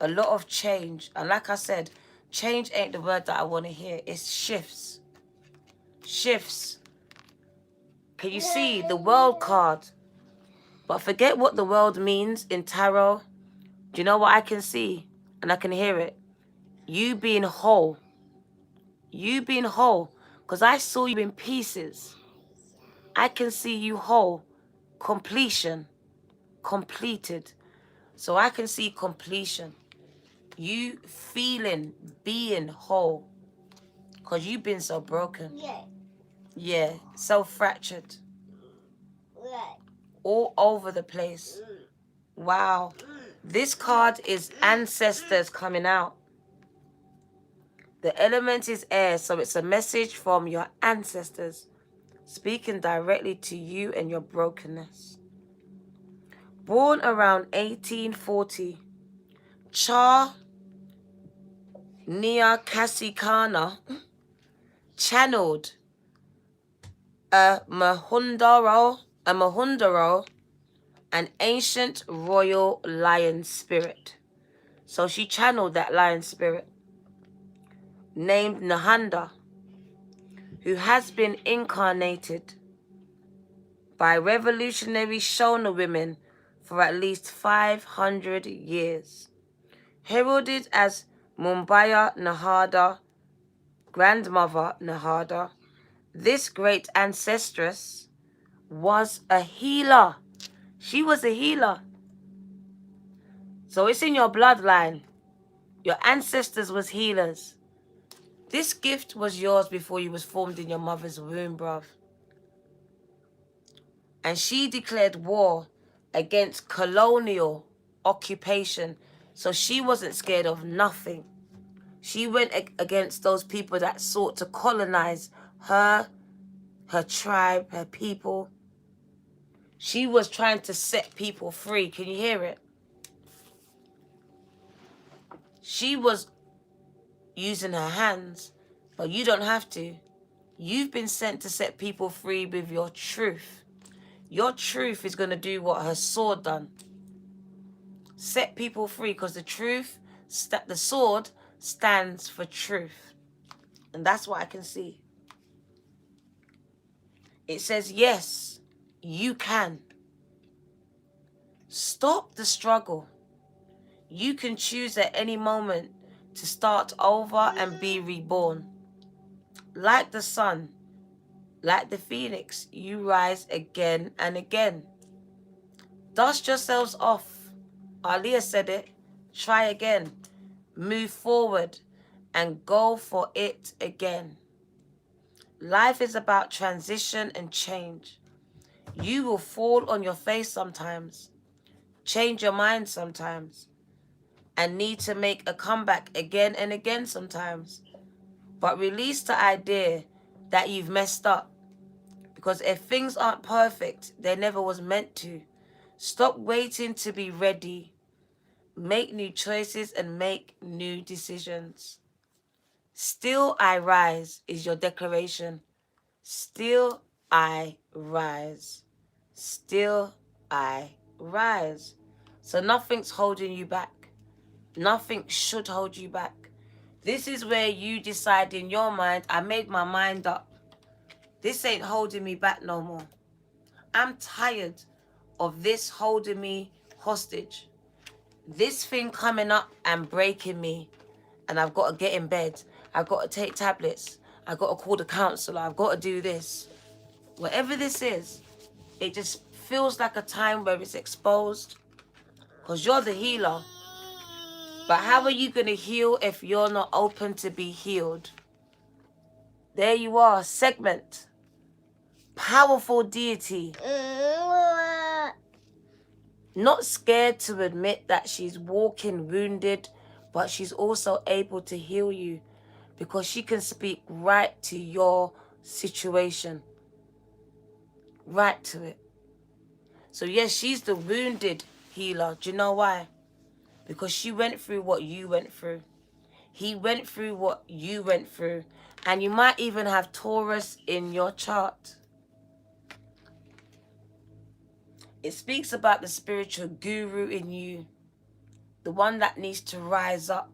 A lot of change. And like I said, change ain't the word that I want to hear. It's shifts. Shifts. Can you see the world card? But forget what the world means in tarot. Do you know what I can see? And I can hear it. You being whole. You being whole. Because I saw you in pieces. I can see you whole. Completion. Completed. So I can see completion. You feeling, being whole. Because you've been so broken. Yeah, so fractured. All over the place. Wow. This card is ancestors coming out. The element is air, so it's a message from your ancestors speaking directly to you and your brokenness. Born around 1840, Cha Nia Kasikana channeled a Mahundaro, an ancient royal lion spirit. So she channeled that lion spirit named Nahanda, who has been incarnated by revolutionary Shona women for at least 500 years. Heralded as Mumbaya Nahada, grandmother Nahada, this great ancestress was a healer. She was a healer. So it's in your bloodline. Your ancestors was healers. This gift was yours before you was formed in your mother's womb, bruv. And she declared war against colonial occupation. So she wasn't scared of nothing. She went against those people that sought to colonize her, her tribe, her people. She was trying to set people free. Can you hear it? She was using her hands, but you don't have to. You've been sent to set people free with your truth. Your truth is going to do what her sword done. Set people free, because the truth, the sword stands for truth. And that's what I can see. It says, yes, you can. Stop the struggle. You can choose at any moment to start over and be reborn. Like the sun, like the phoenix, you rise again and again. Dust yourselves off. Aliyah said it. Try again. Move forward and go for it again. Life is about transition and change. You will fall on your face sometimes, change your mind sometimes, and need to make a comeback again and again sometimes. But release the idea that you've messed up. Because if things aren't perfect, they never was meant to. Stop waiting to be ready. Make new choices and make new decisions. Still I rise is your declaration. Still I rise. Still I rise. So nothing's holding you back. Nothing should hold you back. This is where you decide in your mind, I made my mind up. This ain't holding me back no more. I'm tired of this holding me hostage. This thing coming up and breaking me. And I've got to get in bed. I've got to take tablets. I've got to call the counselor. I've got to do this. Whatever this is, it just feels like a time where it's exposed. Because you're the healer. But how are you going to heal if you're not open to be healed? There you are. Segment. Powerful deity. Not scared to admit that she's walking wounded, but she's also able to heal you because she can speak right to your situation. Right to it. So yes, she's the wounded healer. Do you know why? Because she went through what you went through. He went through what you went through. And you might even have Taurus in your chart. It speaks about the spiritual guru in you. The one that needs to rise up.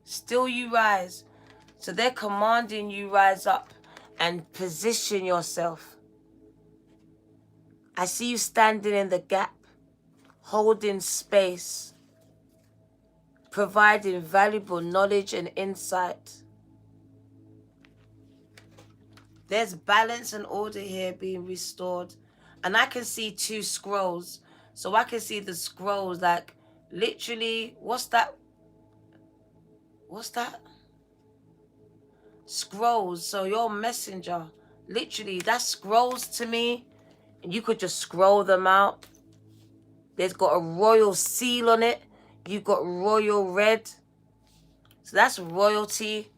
Still you rise. So they're commanding you rise up and position yourself. I see you standing in the gap, holding space, providing valuable knowledge and insight. There's balance and order here being restored. And I can see 2 scrolls. So I can see the scrolls like literally, what's that? What's that? Scrolls. So your messenger, literally, that's scrolls to me. And you could just scroll them out. There's got a royal seal on it. You've got royal red. So that's royalty.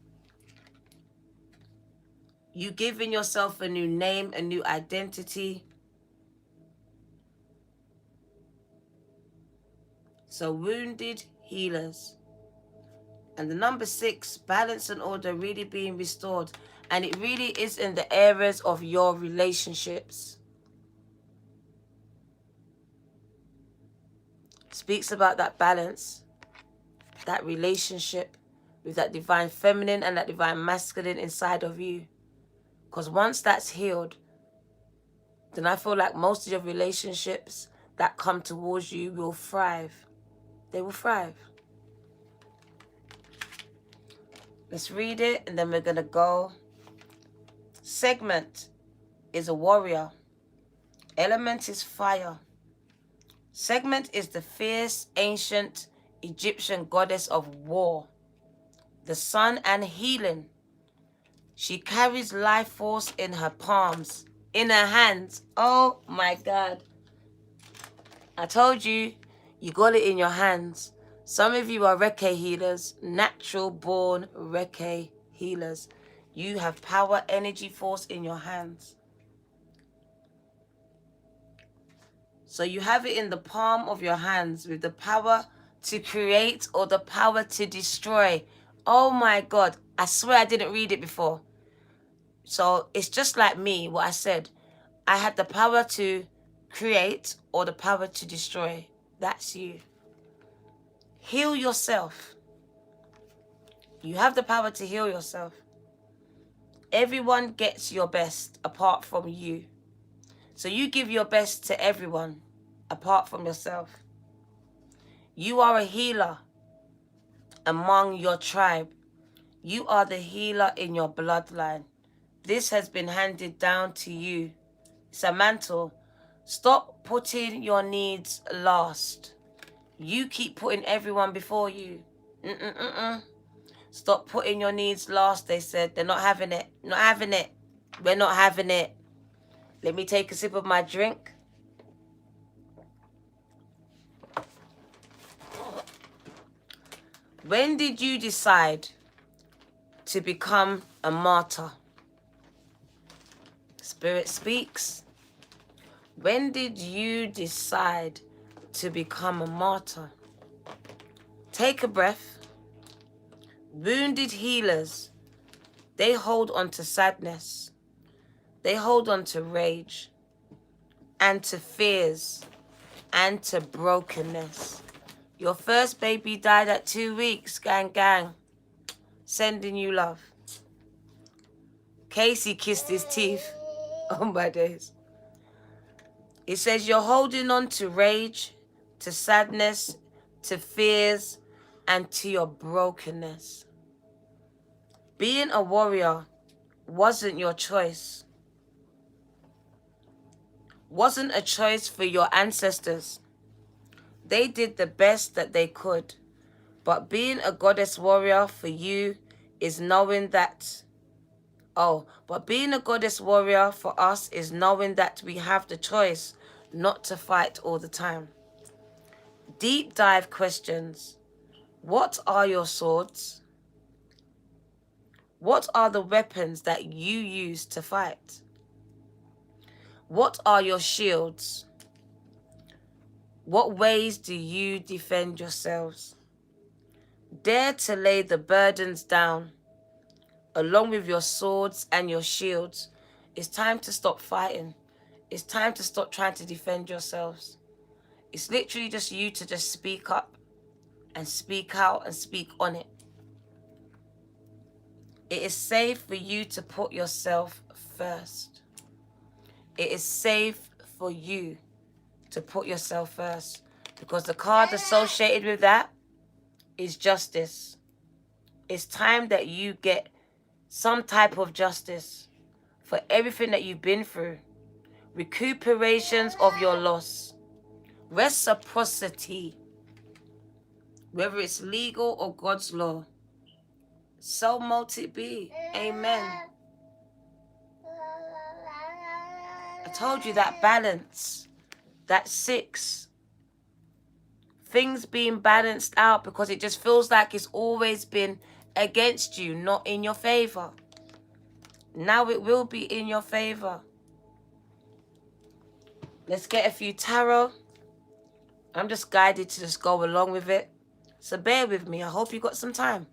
You giving yourself a new name, a new identity. So wounded healers. And the number 6, balance and order really being restored. And it really is in the areas of your relationships. Speaks about that balance, that relationship with that divine feminine and that divine masculine inside of you. Because once that's healed, then I feel like most of your relationships that come towards you will thrive. They will thrive. Let's read it and then we're going to go. Segment is a warrior. Element is fire. Segment is the fierce, ancient Egyptian goddess of war, the sun and healing. She carries life force in her palms, in her hands. Oh my God. I told you, you got it in your hands. Some of you are Reiki healers, natural born Reiki healers. You have power, energy, force in your hands. So you have it in the palm of your hands with the power to create or the power to destroy. Oh my God. I swear I didn't read it before. So it's just like me, what I said. I had the power to create or the power to destroy. That's you. Heal yourself. You have the power to heal yourself. Everyone gets your best apart from you. So you give your best to everyone apart from yourself. You are a healer among your tribe. You are the healer in your bloodline. This has been handed down to you. It's a mantle. Stop putting your needs last. You keep putting everyone before you. Stop putting your needs last, they said. They're not having it. Not having it. We're not having it. Let me take a sip of my drink. When did you decide to become a martyr? Spirit speaks. When did you decide to become a martyr? Take a breath. Wounded healers, they hold on to sadness. They hold on to rage and to fears and to brokenness. Your first baby died at 2 weeks, gang, gang. Sending you love. Casey kissed his teeth. Oh my days. It says you're holding on to rage, to sadness, to fears, and to your brokenness. Being a warrior wasn't your choice. Wasn't a choice for your ancestors. They did the best that they could. But being a goddess warrior for you is knowing that, but being a goddess warrior for us is knowing that we have the choice not to fight all the time. Deep dive questions. What are your swords? What are the weapons that you use to fight? What are your shields? What ways do you defend yourselves? Dare to lay the burdens down, along with your swords and your shields. It's time to stop fighting. It's time to stop trying to defend yourselves. It's literally just you to just speak up and speak out and speak on it. It is safe for you to put yourself first. It is safe for you to put yourself first, because the card associated with that is justice. It's time that you get some type of justice for everything that you've been through. Recuperations of your loss. Reciprocity. Whether it's legal or God's law. So mote it be. Amen. I told you that balance, that 6. Things being balanced out because it just feels like it's always been against you, not in your favor. Now it will be in your favor. Let's get a few tarot. I'm just guided to just go along with it. So bear with me. I hope you got some time.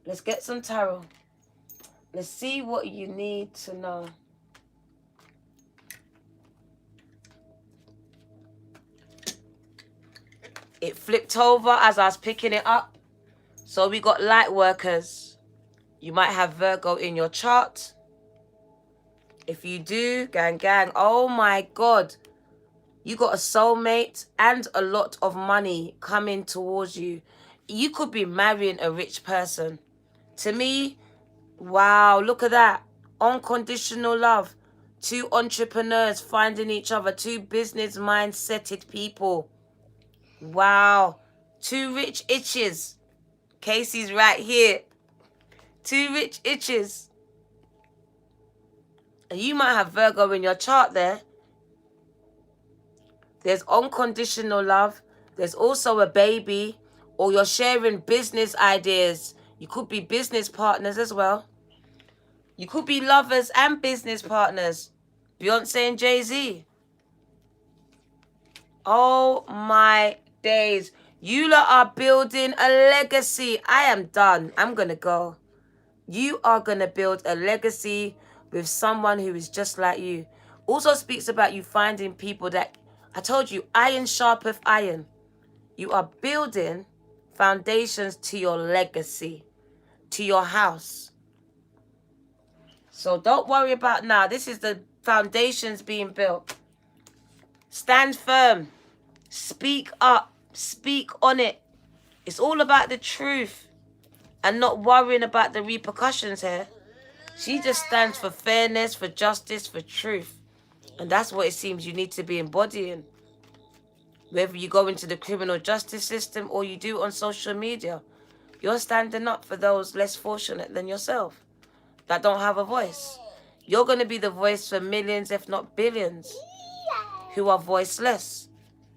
Let's get some tarot. Let's see what you need to know. It flipped over as I was picking it up. So we got light workers. You might have Virgo in your chart. If you do, gang, oh my God. You got a soulmate and a lot of money coming towards you. You could be marrying a rich person. To me, wow, look at that. Unconditional love. 2 entrepreneurs finding each other. 2 business mindseted people. Wow. 2 rich itches. Casey's right here. 2 rich itches. And you might have Virgo in your chart there. There's unconditional love. There's also a baby. Or you're sharing business ideas. You could be business partners as well. You could be lovers and business partners. Beyonce and Jay-Z. Oh my days. You lot are building a legacy. I am done. I'm going to go. You are going to build a legacy with someone who is just like you. Also speaks about you finding people that, I told you, iron sharpeth iron. You are building foundations to your legacy, to your house. So don't worry about now. This is the foundations being built. Stand firm. Speak up. Speak on it. It's all about the truth and not worrying about the repercussions here. She just stands for fairness, for justice, for truth. And that's what it seems you need to be embodying. Whether you go into the criminal justice system or you do on social media, you're standing up for those less fortunate than yourself that don't have a voice. You're going to be the voice for millions, if not billions, who are voiceless,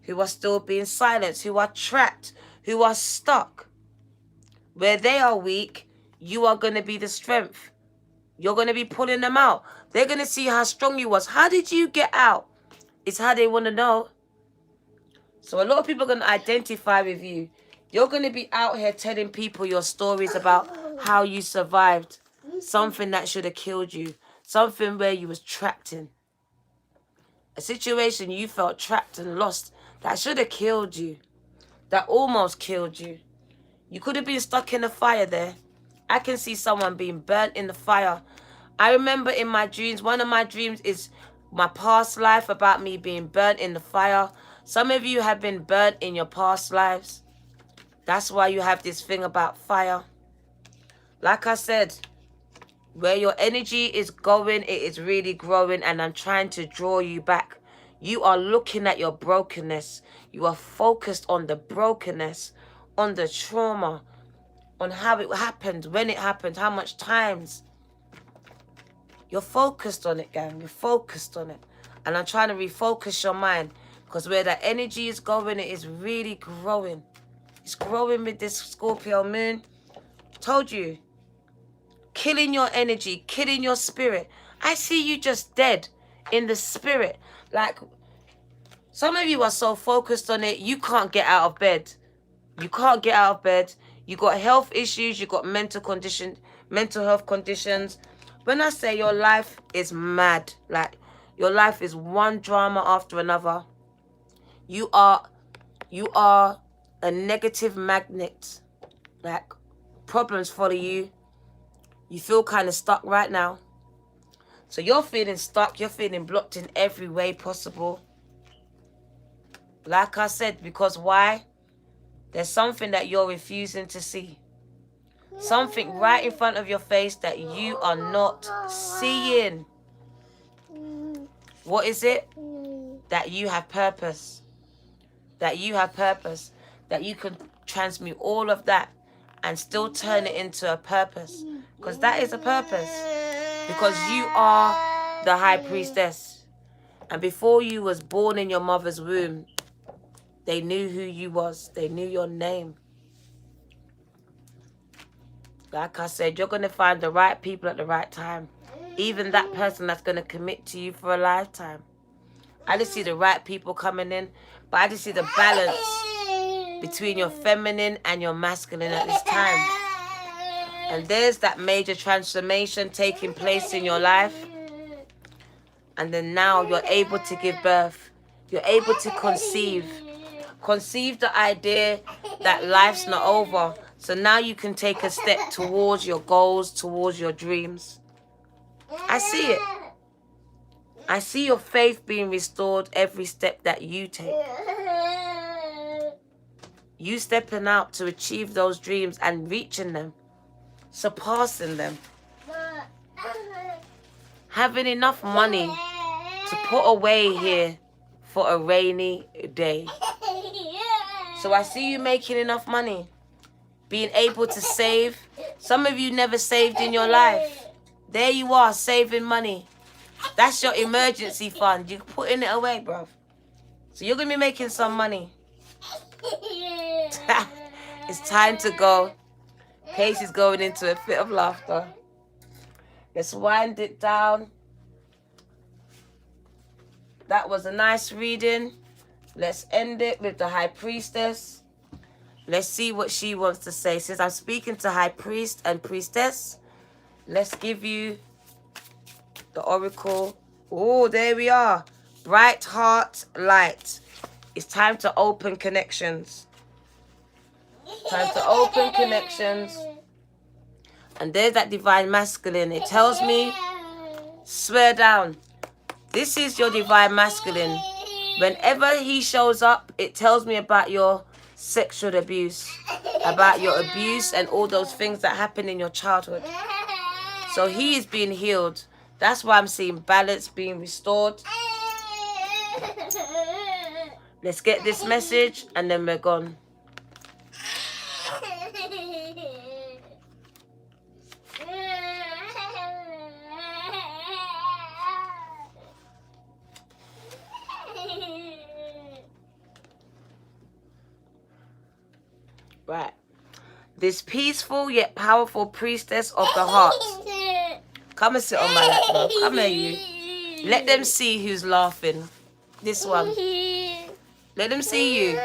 who are still being silenced, who are trapped, who are stuck. Where they are weak, you are going to be the strength. You're going to be pulling them out. They're going to see how strong you was. How did you get out? It's how they want to know. So a lot of people are going to identify with you. You're going to be out here telling people your stories about how you survived something that should have killed you. Something where you was trapped in. A situation you felt trapped and lost that should have killed you. That almost killed you. You could have been stuck in a fire there. I can see someone being burnt in the fire. I remember in my dreams, one of my dreams is my past life about me being burnt in the fire. Some of you have been burnt in your past lives. That's why you have this thing about fire. Like I said, where your energy is going, it is really growing, and I'm trying to draw you back. You are looking at your brokenness. You are focused on the brokenness, on the trauma, on how it happened, when it happened, how much times. You're focused on it, gang. You're focused on it. And I'm trying to refocus your mind, because where that energy is going, it is really growing. It's growing with this Scorpio moon. Told you. Killing your energy, killing your spirit. I see you just dead in the spirit. Like, some of you are so focused on it, you can't get out of bed. You can't get out of bed. You got health issues. You got mental health conditions. When I say your life is mad, like your life is one drama after another. You are a negative magnet. Like, problems follow you. You feel kind of stuck right now. So you're feeling stuck. You're feeling blocked in every way possible. Like I said, because why? There's something that you're refusing to see. Something right in front of your face that you are not seeing. What is it? That you have purpose. That you have purpose. That you can transmute all of that and still turn it into a purpose. Because that is a purpose. Because you are the high priestess. And before you was born in your mother's womb, they knew who you was. They knew your name. Like I said, you're going to find the right people at the right time. Even that person that's going to commit to you for a lifetime. I just see the right people coming in. But I just see the balance between your feminine and your masculine at this time. And there's that major transformation taking place in your life. And then now you're able to give birth. You're able to conceive. Conceive the idea that life's not over. So now you can take a step towards your goals, towards your dreams. I see it. I see your faith being restored every step that you take. You stepping out to achieve those dreams and reaching them. Surpassing them. Having enough money to put away here for a rainy day. So I see you making enough money. Being able to save. Some of you never saved in your life. There you are, saving money. That's your emergency fund. You're putting it away, bruv. So you're going to be making some money. It's time to go. Casey's going into a fit of laughter. Let's wind it down. That was a nice reading. Let's end it with the High Priestess. Let's see what she wants to say. Since I'm speaking to High Priest and Priestess, let's give you the Oracle. Oh, there we are. Bright heart, light. It's time to open connections. Time to open connections. And there's that divine masculine. It tells me, swear down. This is your divine masculine. Whenever he shows up, it tells me about your sexual abuse. About your abuse and all those things that happen in your childhood. So he is being healed. That's why I'm seeing balance being restored. Let's get this message and then we're gone. Right. This peaceful yet powerful priestess of the heart. Come and sit on my lap, love. Come here, you. Let them see who's laughing. This one. Let them see you.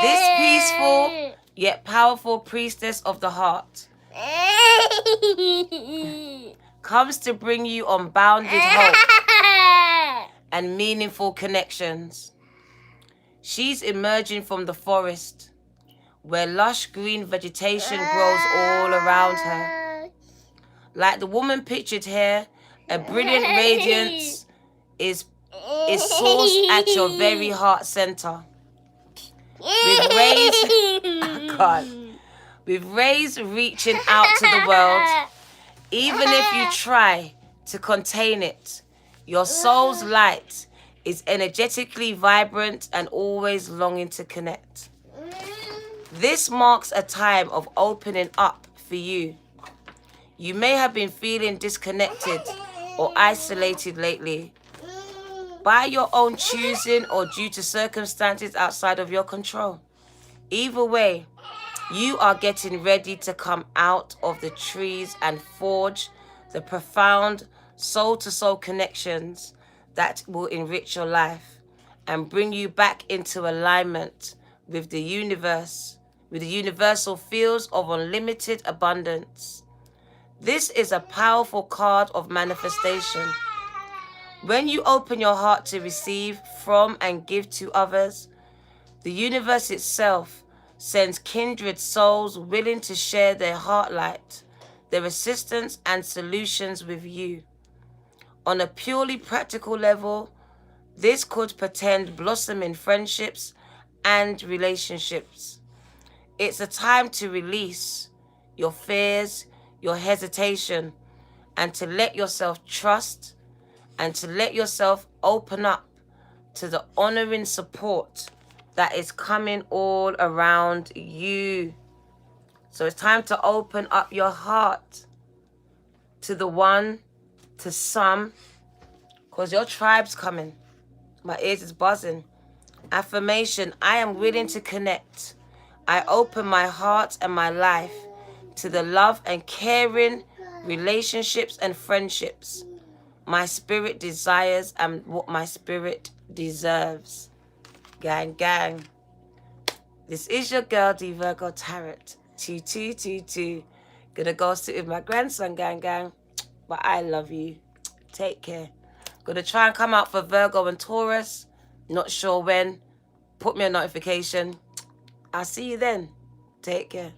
This peaceful yet powerful priestess of the heart comes to bring you unbounded hope and meaningful connections. She's emerging from the forest where lush green vegetation grows all around her. Like the woman pictured here, a brilliant radiance is sourced at your very heart center. With rays reaching out to the world, even if you try to contain it, your soul's light is energetically vibrant and always longing to connect. This marks a time of opening up for you. You may have been feeling disconnected or isolated lately, by your own choosing or due to circumstances outside of your control. Either way, you are getting ready to come out of the trees and forge the profound soul-to-soul connections that will enrich your life and bring you back into alignment with the universe, with the universal fields of unlimited abundance. This is a powerful card of manifestation. When you open your heart to receive from and give to others, the universe itself sends kindred souls willing to share their heart light, their assistance and solutions with you. On a purely practical level, this could portend blossoming friendships and relationships. It's a time to release your fears, your hesitation, and to let yourself trust and to let yourself open up to the honoring support that is coming all around you. So it's time to open up your heart to the one, to some, because your tribe's coming. My ears is buzzing. Affirmation, I am willing to connect. I open my heart and my life to the love and caring relationships and friendships my spirit desires and what my spirit deserves. Gang, gang. This is your girl, the Virgo Tarot. 2222. Gonna go sit with my grandson, gang, gang. But I love you. Take care. Gonna try and come out for Virgo and Taurus. Not sure when. Put me a notification. I'll see you then. Take care.